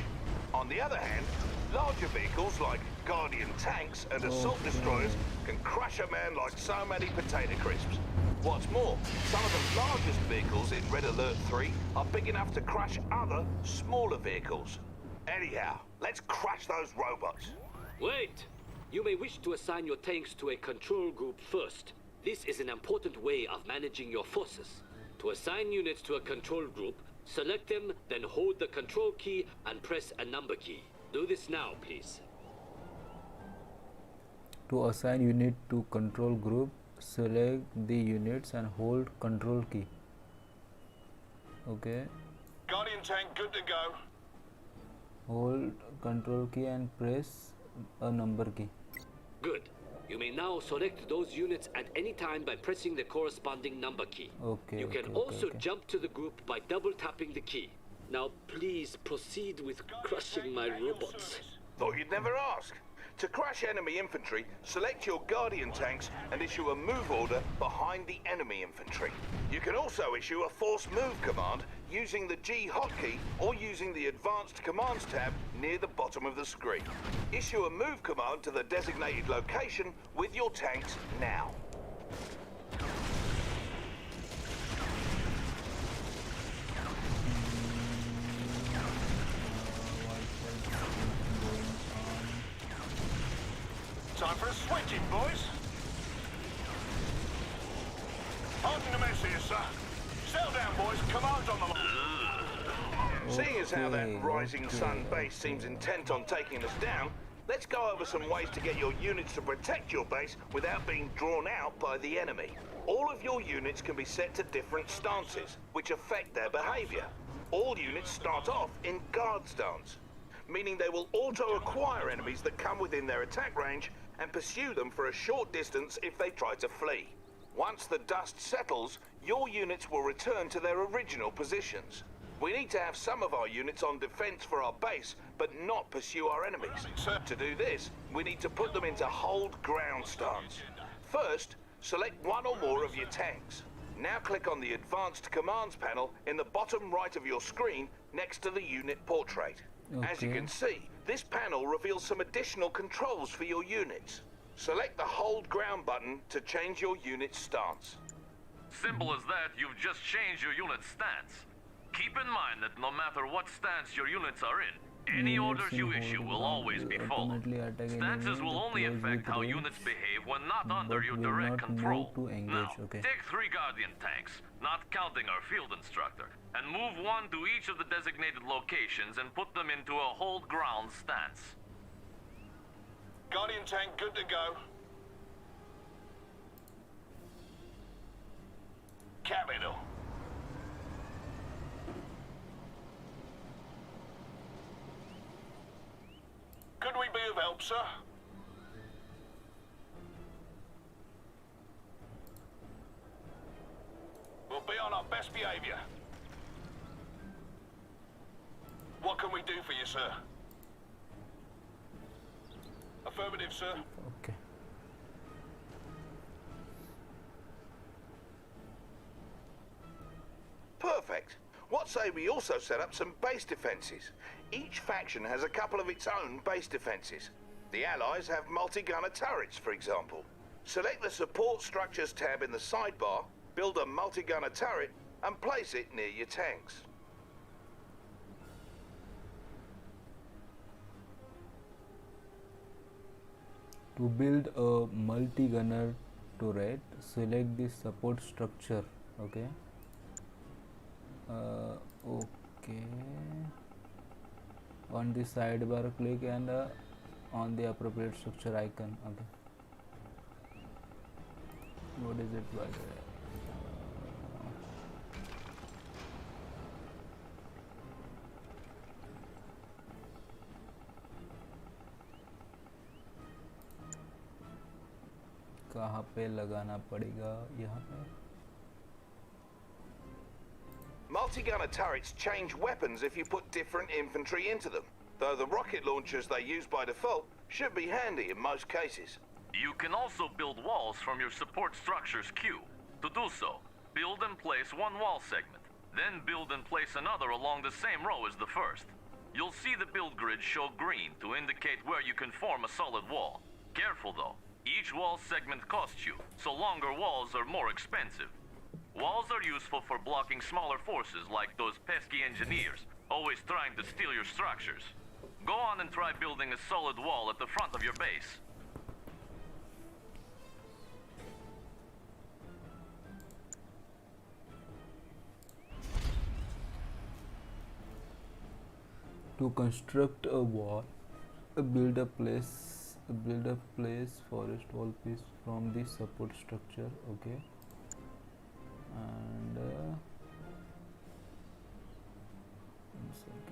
S2: On the other hand, larger vehicles like Guardian tanks and assault destroyers can crush a man like so many potato crisps. What's more, some of the largest vehicles in Red Alert 3 are big enough to crush other, smaller vehicles. Anyhow, let's crush those robots.
S3: Wait! You may wish to assign your tanks to a control group first. This is an important way of managing your forces. To assign units to a control group, select them, then hold the control key and press a number key. Do this now, please.
S1: To assign unit to control group, select the units and hold control key. Okay.
S2: Guardian tank good to go.
S1: Hold control key and press a number key.
S3: Good. You may now select those units at any time by pressing the corresponding number key.
S1: Okay.
S3: You can also jump to the group by double tapping the key. Now please proceed with crushing my robots.
S2: Thought you'd never ask. To crush enemy infantry, select your Guardian tanks and issue a move order behind the enemy infantry. You can also issue a force move command using the G hotkey or using the Advanced Commands tab near the bottom of the screen. Issue a move command to the designated location with your tanks now.
S8: Time for a switching, boys. Pardon the mess here, sir. Settle down, boys. Command's on the line.
S2: Seeing as how that rising sun base seems intent on taking us down, let's go over some ways to get your units to protect your base without being drawn out by the enemy. All of your units can be set to different stances, which affect their behavior. All units start off in guard stance, meaning they will auto-acquire enemies that come within their attack range and pursue them for a short distance if they try to flee. Once the dust settles, your units will return to their original positions. We need to have some of our units on defense for our base, but not pursue our enemies. To do this, we need to put them into hold ground stance. First, select one or more of your tanks. Now click on the Advanced Commands panel in the bottom right of your screen next to the unit portrait. As you can see, this panel reveals some additional controls for your units. Select the hold ground button to change your unit's stance.
S4: Simple as that, you've just changed your unit's stance. Keep in mind that no matter what stance your units are in, any orders you issue will always be followed. Stances will only affect how units behave when not under your direct control. Now, take 3 Guardian tanks, not counting our field instructor, and move one to each of the designated locations and put them into a hold ground stance.
S8: Guardian tank good to go. Capital. Could we be of help, sir? We'll be on our best behavior. What can we do for you, sir? Affirmative, sir.
S1: Okay.
S2: Perfect. What say we also set up some base defenses? Each faction has a couple of its own base defenses. The Allies have multi-gunner turrets, for example. Select the Support Structures tab in the sidebar, build a multi-gunner turret, and place it near your tanks.
S1: To build a multi-gunner turret, select the support structure. Okay. Okay. On the sidebar, click and on the appropriate structure icon. Okay. What is it by the way? कहाँ पे लगाना पड़ेगा यहाँ पे?
S2: Multi-gunner turrets change weapons if you put different infantry into them, though the rocket launchers they use by default should be handy in most cases.
S4: You can also build walls from your support structures queue. To do so, build and place one wall segment, then build and place another along the same row as the first. You'll see the build grid show green to indicate where you can form a solid wall. Careful though, each wall segment costs you, so longer walls are more expensive. Walls are useful for blocking smaller forces like those pesky engineers, always trying to steal your structures. Go on and try building a solid wall at the front of your base.
S1: To construct a wall, build a place, forest wall piece from the support structure. Okay, and one second.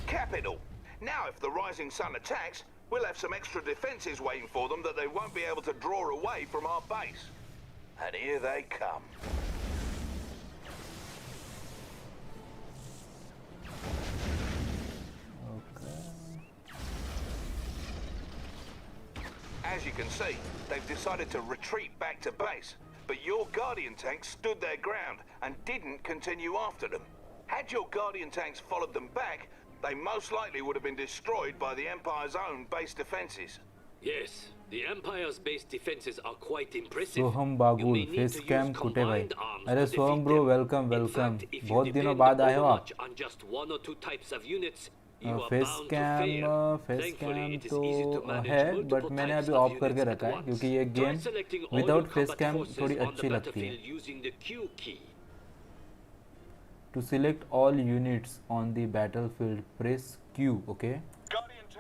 S2: Capital. Now, if the rising sun attacks, we'll have some extra defences waiting for them that they won't be able to draw away from our base. And here they come. As you can see, they've decided to retreat back to base, but your Guardian tanks stood their ground and didn't continue after them. Had your Guardian tanks followed them back, they most likely would have been destroyed by the Empire's own base defences.
S3: Yes, the Empire's base defenses are quite impressive.
S1: Soham Bagul face cam Kute भाई अरे सोहम bro welcome welcome बहुत दिनों बाद आए हो आप face cam तो है बट मैंने अभी ऑफ करके रखा है क्योंकि ये गेम विदाउट फेस कैम थोड़ी अच्छी लगती है. To select all units on the battlefield, press Q. Okay.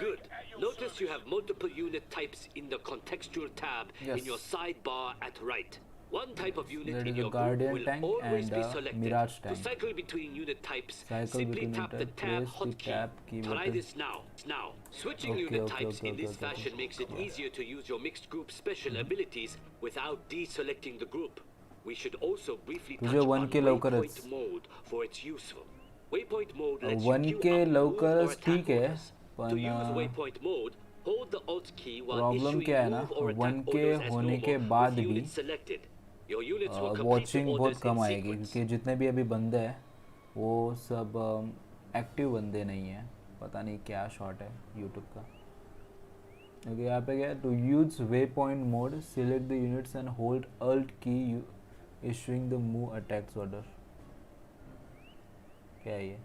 S3: Good. Notice you have multiple unit types in the contextual tab in your sidebar at right. One type of unit in your group will always be selected. To cycle between unit types, simply tap the tab hotkey. Try this now. Switching unit types in this fashion makes it easier to use your mixed group special abilities without deselecting the group. We should also briefly touch on waypoint mode for its useful. Waypoint mode lets you queue up, move, or attack orders. To use waypoint mode, hold the Alt key while issuing move or attack orders as normal with units selected. Your units will complete the orders in sequence.
S1: क्योंकि जितने भी अभी बंदे हैं वो सब active बंदे नहीं हैं. पता नहीं क्या शॉट है यूट्यूब का. ओके यहाँ पे क्या to use waypoint mode, select the units and hold Alt key issuing the move attacks order. क्या है ये?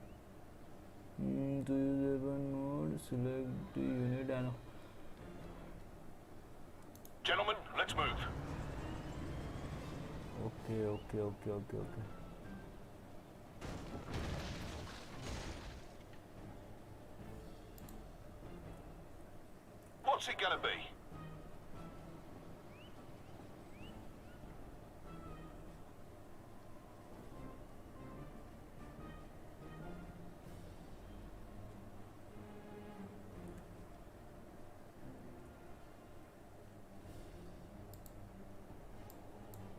S1: To use waypoint mode, select the unit and
S8: Gentlemen, let's move.
S1: Okay.
S8: What's it gonna be?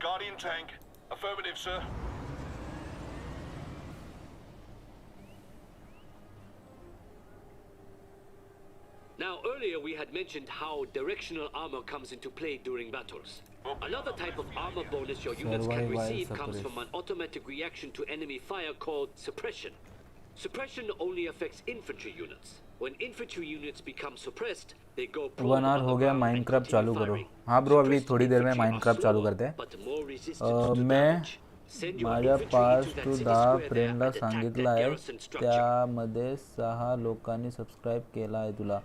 S8: Guardian tank. Affirmative, sir.
S3: Now, earlier we had mentioned how directional armor comes into play during battles. Another type of armor bonus your units can receive comes from an automatic reaction to enemy fire called suppression. Suppression only affects infantry units. When infantry units become suppressed, they go prone
S1: 1 hour हो गया. Minecraft चालू करो. हाँ bro अभी थोड़ी देर में Minecraft चालू करते हैं. मैं माझ्या पास सुद्धा फ्रेंडला सांगितलं आहे त्यामध्ये 6 लोकांनी सबस्क्राईब केला आहे तुला.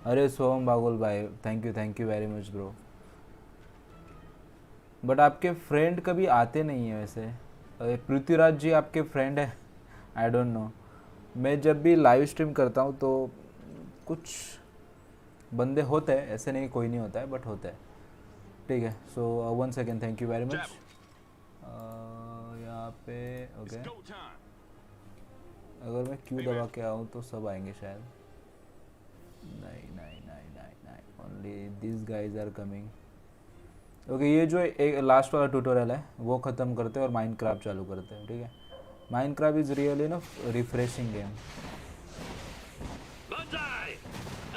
S1: अरे सोहम बागुल भाई thank you very much bro. But आपके फ्रेंड कभी आते नहीं हैं वैसे. पृथ्वीराज जी आपके फ्रेंड है? I don't know. मैं जब भी लाइव स्ट्रीम करता हूँ तो कुछ बंदे होते हैं, ऐसे नहीं कोई नहीं होता है बट होता है. ठीक है. सो 1 second. Thank you very much. यहाँ पे ओके. अगर मैं क्यू दबा के आऊँ तो सब आएंगे शायद. नहीं only this guys are coming. Okay ये जो एक लास्ट वाला ट्यूटोरियल है वो ख़त्म करते हैं और माइनक्राफ्ट चालू करते हैं. ठीक है. माइनक्राफ्ट इज रियली ना refreshing game.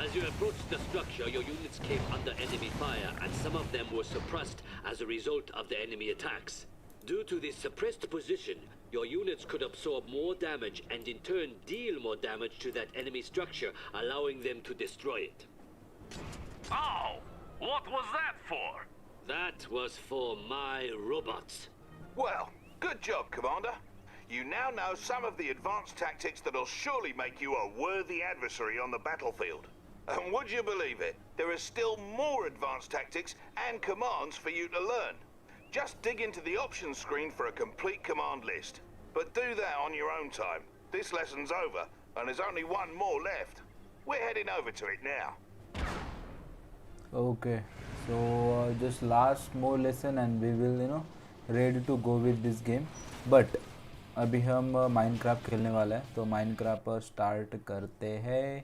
S3: As you approached the structure, your units came under enemy fire, and some of them were suppressed as a result of the enemy attacks. Due to this suppressed position, your units could absorb more damage and in turn deal more damage to that enemy structure, allowing them to destroy it.
S4: Oh! What was that for?
S3: That was for my robots.
S2: Well, good job, Commander. You now know some of the advanced tactics that'll surely make you a worthy adversary on the battlefield. And would you believe it, there are still more advanced tactics and commands for you to learn. Just dig into the options screen for a complete command list. But do that on your own time. This lesson's over, and there's only one more left. We're heading over to it now.
S1: Okay, so just last more lesson and we will ready to go with this game. But अभी हम Minecraft खेलने वाला है, तो Minecraft पर start करते हैं.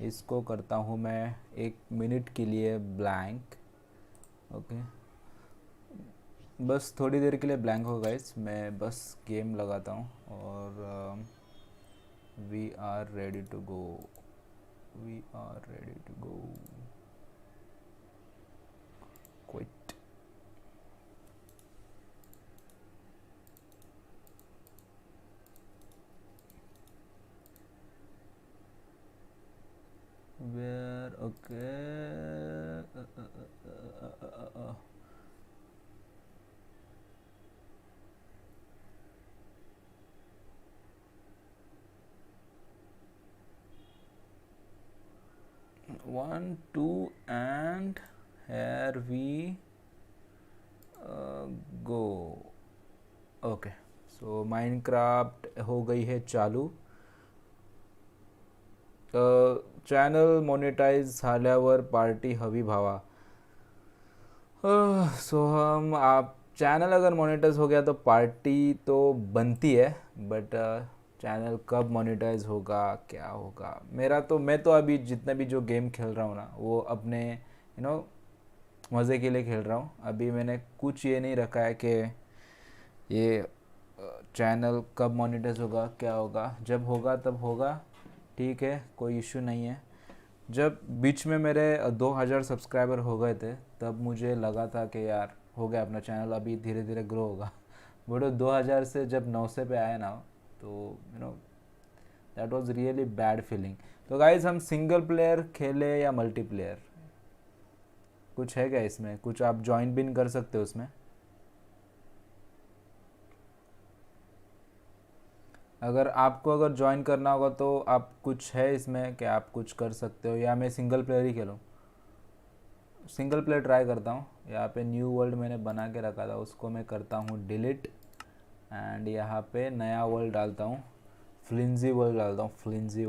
S1: इसको करता हूँ मैं 1 मिनट के लिए ब्लैंक. ओके, बस थोड़ी देर के लिए ब्लैंक हो गाइस. मैं बस गेम लगाता हूँ और we are ready to go. We are ready to go. Quit. Where? Okay. 1, 2 and here we go. Okay, so Minecraft हो गई है चालू. चॅनल मोनेटाइज झाल्यावर पार्टी हवी भावा. सो हम आप चैनल अगर मोनेटाइज हो गया तो पार्टी तो बनती है, बट चैनल कब मोनेटाइज होगा क्या होगा. मैं तो अभी जितना भी जो गेम खेल रहा हूँ ना, वो अपने मज़े के लिए खेल रहा हूँ. अभी मैंने कुछ ये नहीं रखा है कि ये चैनल कब मोनेटाइज होगा क्या होगा. जब होगा तब होगा, ठीक है, कोई इशू नहीं है. जब बीच में मेरे 2000 सब्सक्राइबर हो गए थे, तब मुझे लगा था कि यार हो गया अपना चैनल, अभी धीरे धीरे ग्रो होगा. बट 2000 से जब 900 पे आया ना, तो that was really bad feeling. तो गाइज, हम सिंगल प्लेयर खेले या मल्टीप्लेयर, कुछ है क्या इसमें? कुछ आप ज्वाइन भी कर सकते हो उसमें. अगर ज्वाइन करना होगा तो आप कुछ है इसमें कि आप कुछ कर सकते हो, या मैं सिंगल प्लेयर ही खेलूँ. सिंगल प्लेयर ट्राई करता हूँ. यहाँ पे न्यू वर्ल्ड मैंने बना के रखा था, उसको मैं करता हूँ डिलीट एंड यहाँ पे नया वर्ल्ड डालता हूँ. फ्लिंजी वर्ल्ड डालता हूँ. फ्लिंजी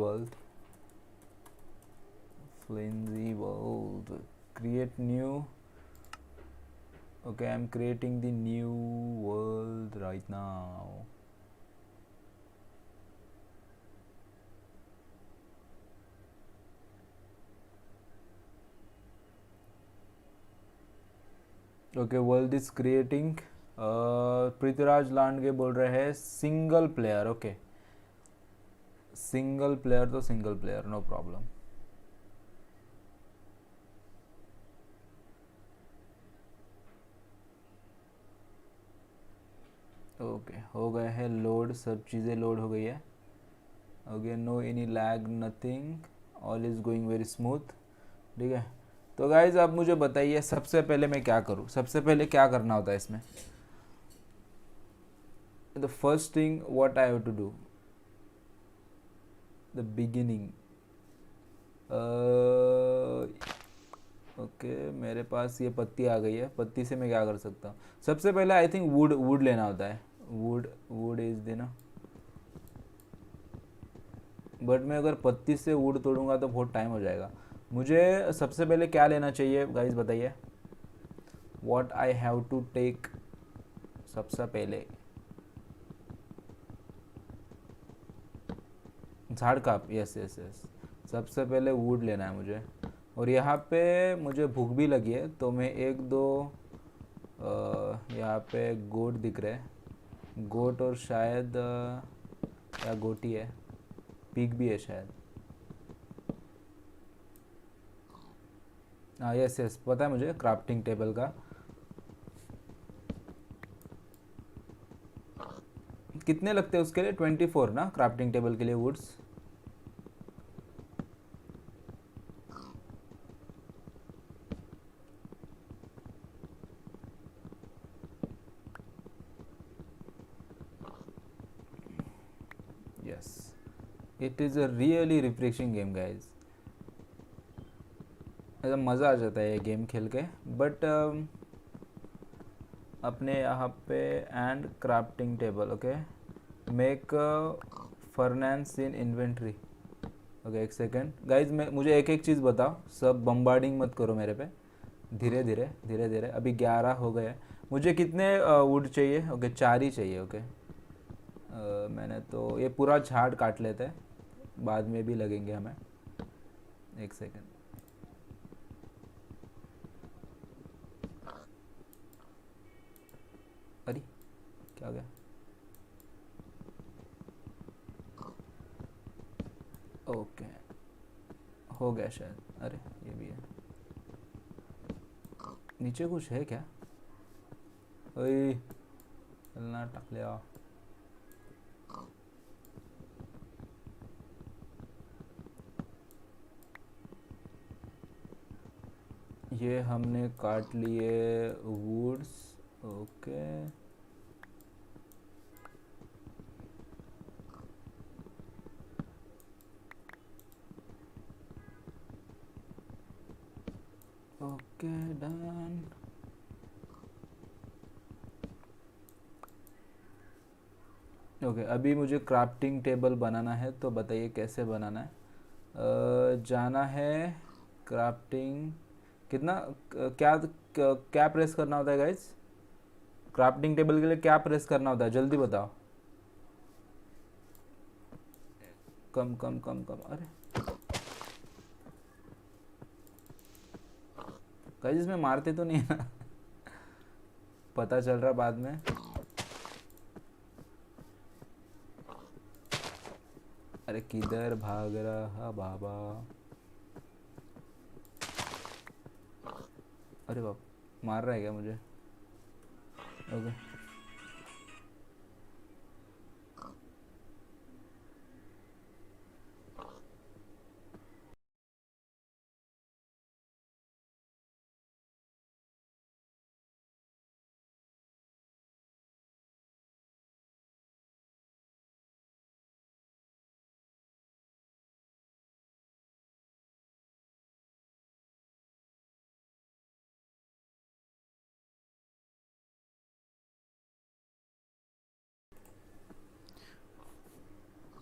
S1: world create new. Okay, I am creating the new world right now. Okay, world is creating. Prithviraj Landge बोल रहे हैं single player. Okay, single player तो single player, no problem. Okay, हो गए हैं लोड, सब चीज़ें लोड हो गई है. Okay, no any lag nothing, all is going very smooth. ठीक है, तो गाइज आप मुझे बताइए सबसे पहले मैं क्या करूँ. सबसे पहले क्या करना होता है इसमें? The first thing what I have to do, the beginning. Okay, मेरे पास ये पत्ती आ गई है. पत्ती से मैं क्या कर सकता हूँ? सबसे पहले आई थिंक वुड लेना होता है. वुड इज देना. बट मैं अगर पत्ती से वुड तोड़ूंगा तो बहुत टाइम हो जाएगा. मुझे सबसे पहले क्या लेना चाहिए गाइस, बताइए. What I have to take सबसे पहले? झाड़ काप. यस. सबसे पहले वुड लेना है मुझे. और यहाँ पे मुझे भूख भी लगी है, तो मैं 1-2 यहाँ पे गोट दिख रहे हैं. गोट और शायद या गोटी है, पिग भी है शायद. हाँ, यस, पता है मुझे क्राफ्टिंग टेबल का. कितने लगते हैं उसके लिए? 24 ना क्राफ्टिंग टेबल के लिए woods. It is a really refreshing game guys, ऐसा मज़ा आ जाता है ये गेम खेल के। बट अपने यहाँ पे and crafting table, okay, make furnace in inventory. Okay, एक सेकेंड गाइज, मैं मुझे एक एक चीज़ बताओ, सब बम्बार्डिंग मत करो मेरे पे, धीरे धीरे धीरे धीरे। अभी 11 हो गए। मुझे कितने वुड चाहिए? ओके 4 ही चाहिए। ओके मैंने तो ये पूरा झाड़ काट लेते हैं, बाद में भी लगेंगे हमें। एक सेकेंड। अरे क्या हो गया? ओके हो गया शायद। अरे ये भी है, नीचे कुछ है क्या? ओए चलना टक लिया। ये हमने काट लिए woods. Okay okay done. Okay अभी मुझे क्राफ्टिंग टेबल बनाना है, तो बताइए कैसे बनाना है। जाना है क्राफ्टिंग, कितना क्या क्या प्रेस करना होता है गाइज? क्राफ्टिंग टेबल के लिए क्या प्रेस करना होता है, जल्दी बताओ। कम कम कम कम। अरे गाइज इसमें मारते तो नहीं है ना? पता चल रहा बाद में। अरे किधर भाग रहा बाबा? अरे बाप, मार रहा है क्या मुझे? ओके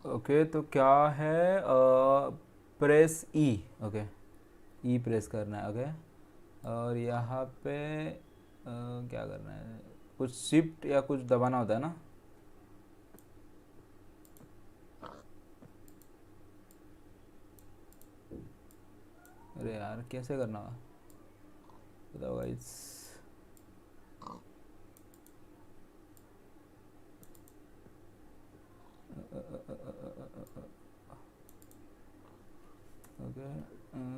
S1: ओके तो क्या है, प्रेस ई। ओके ई प्रेस करना है। ओके और यहाँ पे क्या करना है, कुछ शिफ्ट या कुछ दबाना होता है ना? अरे यार कैसे करना होगा बताओ गाइस। ओके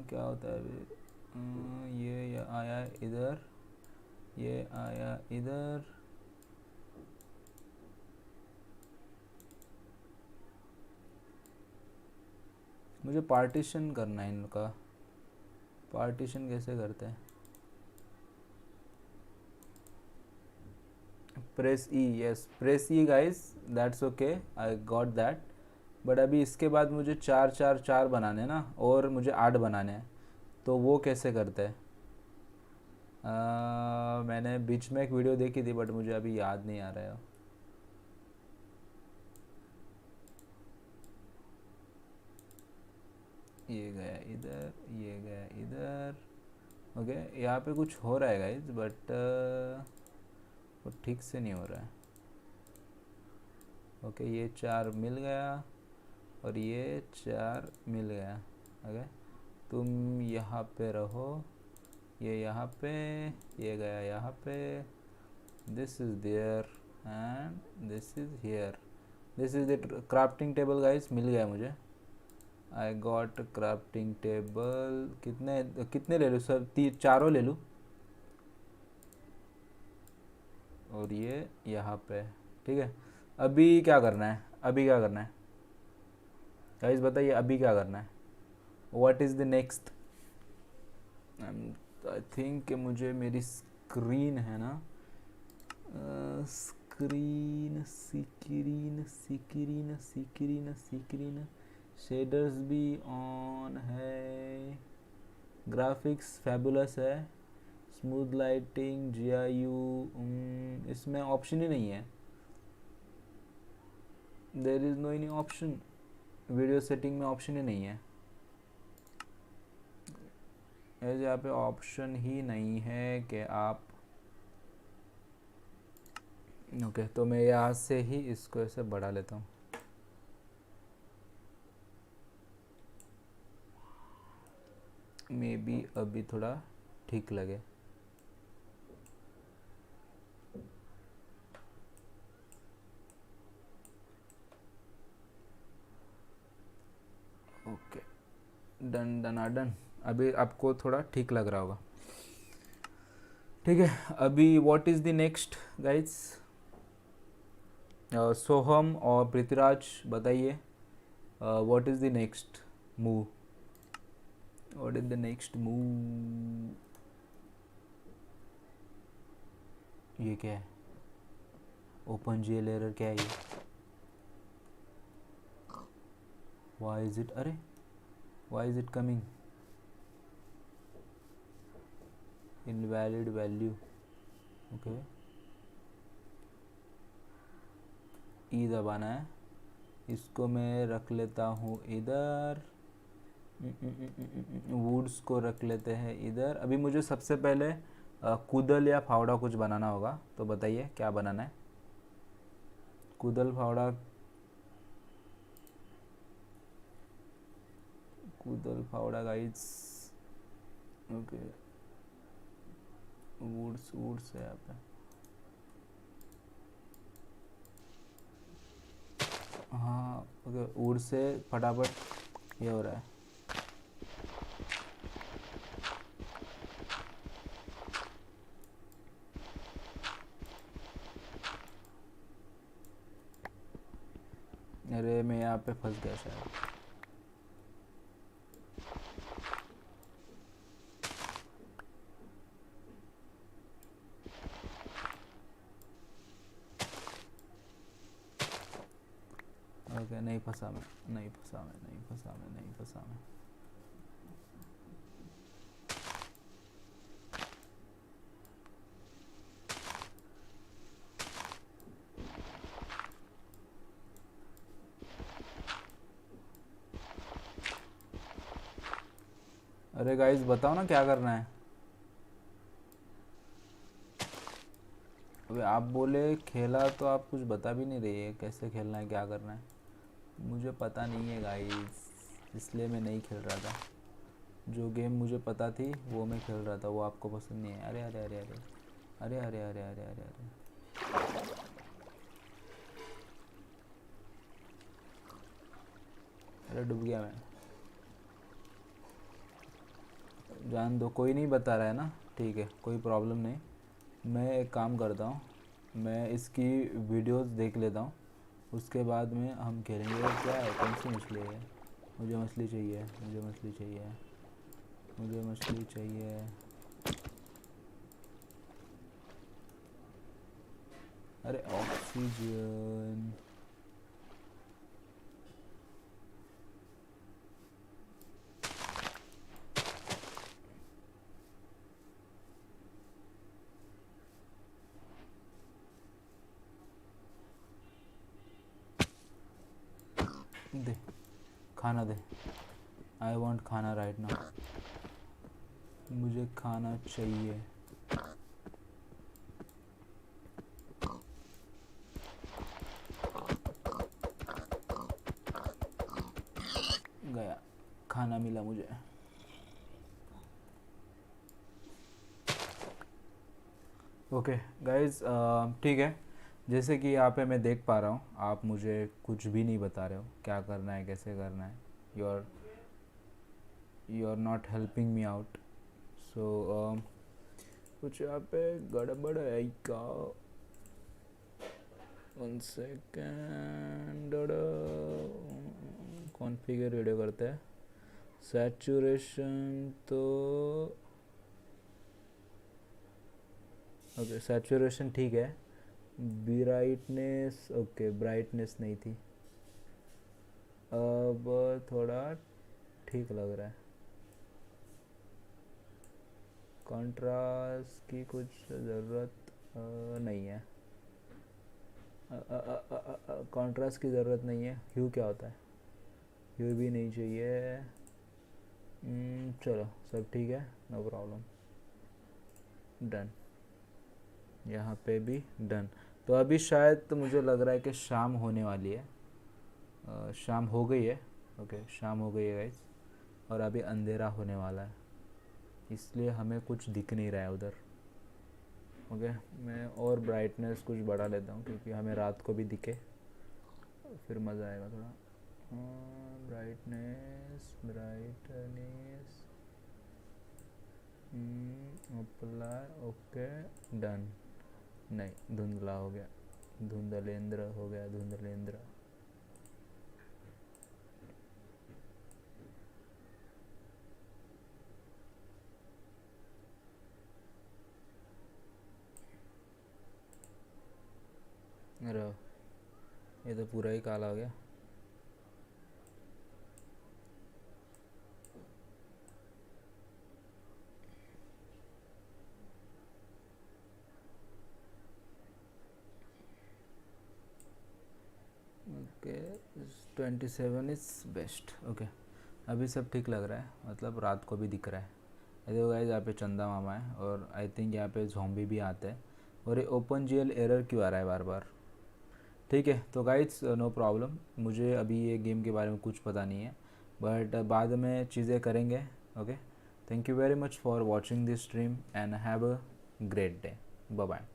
S1: क्या होता है अभी? ये आया इधर, ये आया इधर। मुझे पार्टीशन करना है इनका। पार्टीशन कैसे करते हैं? Press E, yes press E guys, that's okay, I got that. But अभी इसके बाद मुझे 4 4 4 बनाने हैं ना, और मुझे 8 बनाने हैं, तो वो कैसे करते हैं? मैंने बीच में एक वीडियो देखी थी बट मुझे अभी याद नहीं आ रहा है। ये गया इधर, ये गया इधर। ओके यहाँ पे कुछ हो रहा है गाइज, बट वो ठीक से नहीं हो रहा है। ओके ये 4 मिल गया और ये 4 मिल गया। ओके तुम यहाँ पे रहो, ये यहाँ पे, ये गया यहाँ पे, this is there and this is here. This is the crafting table guys, मिल गया मुझे। I got crafting table. कितने कितने ले लूँ सर? चारों ले लूँ, और ये यहाँ पे ठीक है। अभी क्या करना है? अभी क्या करना है गाइस बताइए, अभी क्या करना है? What is the next? I think कि मुझे मेरी स्क्रीन है ना, screen screen screen screen screen shaders भी ऑन है, ग्राफिक्स फैबुलस है, स्मूथ लाइटिंग GIU इसमें ऑप्शन ही नहीं है, there is no any option, video setting में ऑप्शन ही नहीं है, यहाँ पे ऑप्शन ही नहीं है कि आप ओके तो मैं यहाँ से ही इसको ऐसे बढ़ा लेता हूँ। मे बी अभी थोड़ा ठीक लगे। ओके डन डन डन, अभी आपको थोड़ा ठीक लग रहा होगा। ठीक है, अभी what is the next guys? Soham और पृथ्वीराज बताइए, what is the next move? What is the next move? ये क्या है? ओपन GL एरर क्या है ये? व्हाई इज इट, अरे why is it coming invalid value? Okay E दबाना है, इसको मैं रख लेता हूँ इधर, वुड्स को रख लेते हैं इधर। अभी मुझे सबसे पहले कूदल या फावड़ा कुछ बनाना होगा, तो बताइए क्या बनाना है? कूदल फावड़ा, कूदल फावड़ा गाइस। ओके वुड्स है यहाँ पे, हाँ ओके वुड से फटाफट ये हो रहा है। अरे मैं यहाँ पे फंस गया शायद। ओके नहीं फंसा मैं, नहीं फंसा मैं, नहीं फंसा मैं, नहीं फंसा मैं। अरे गाइस बताओ ना क्या करना है? अबे आप बोले खेला तो आप कुछ बता भी नहीं रही है, कैसे खेलना है क्या करना है? मुझे पता नहीं है गाइस, इसलिए मैं नहीं खेल रहा था। जो गेम मुझे पता थी वो मैं खेल रहा था, वो आपको पसंद नहीं है। अरे अरे अरे अरे अरे अरे अरे अरे अरे अरे अरे डूब गया मैं। जान दो, कोई नहीं बता रहा है ना, ठीक है कोई प्रॉब्लम नहीं। मैं एक काम करता हूँ, मैं इसकी वीडियोस देख लेता हूँ, उसके बाद में हम खेलेंगे। क्या है, कौन सी मछली है? मुझे मछली चाहिए, मुझे मछली चाहिए, मुझे मछली चाहिए। अरे ऑक्सीजन, दे खाना दे, आई वांट खाना राइट नाउ, मुझे खाना चाहिए। गया, खाना मिला मुझे। ओके गाइस ठीक है, जैसे कि यहाँ पे मैं देख पा रहा हूँ आप मुझे कुछ भी नहीं बता रहे हो क्या करना है कैसे करना है। You are not helping me out. So कुछ यहाँ पे गड़बड़ है क्या? 1 सेकेंड, कॉन्फ़िगर वीडियो करते हैं। सैचुरेशन तो ओके सैचुरेशन ठीक है, ब्राइटनेस ओके ब्राइटनेस नहीं थी। अब थोड़ा ठीक लग रहा है। कंट्रास्ट की कुछ ज़रूरत नहीं है। कंट्रास्ट की ज़रूरत नहीं है। ह्यू क्या होता है? ह्यू भी नहीं चाहिए। चलो सब ठीक है, नो प्रॉब्लम। डन, यहाँ पे भी डन। तो अभी शायद तो मुझे लग रहा है कि शाम होने वाली है। शाम हो गई है। ओके, शाम हो गई है गाइस, और अभी अंधेरा होने वाला है, इसलिए हमें कुछ दिख नहीं रहा है उधर। ओके, मैं और ब्राइटनेस कुछ बढ़ा लेता हूँ क्योंकि हमें रात को भी दिखे, फिर मज़ा आएगा थोड़ा। Brightness apply, okay done. नहीं, धुंधला हो गया, धुंधलेंद्र हो गया, धुंधलेंद्र। अरे ये तो पूरा ही काला हो गया। Okay, 27 is best. ओके, अभी सब ठीक लग रहा है, मतलब रात को भी दिख रहा है। ये देखो गाइस, यहाँ पे चंदा मामा है, और आई थिंक यहाँ पे ज़ॉम्बी भी आते हैं। और ये ओपन जीएल एरर क्यों आ रहा है बार बार? ठीक है, तो गाइस नो प्रॉब्लम, मुझे अभी ये गेम के बारे में कुछ पता नहीं है, बट बाद में चीज़ें करेंगे। Okay, thank you very much for watching this stream and have a great day. Bye bye.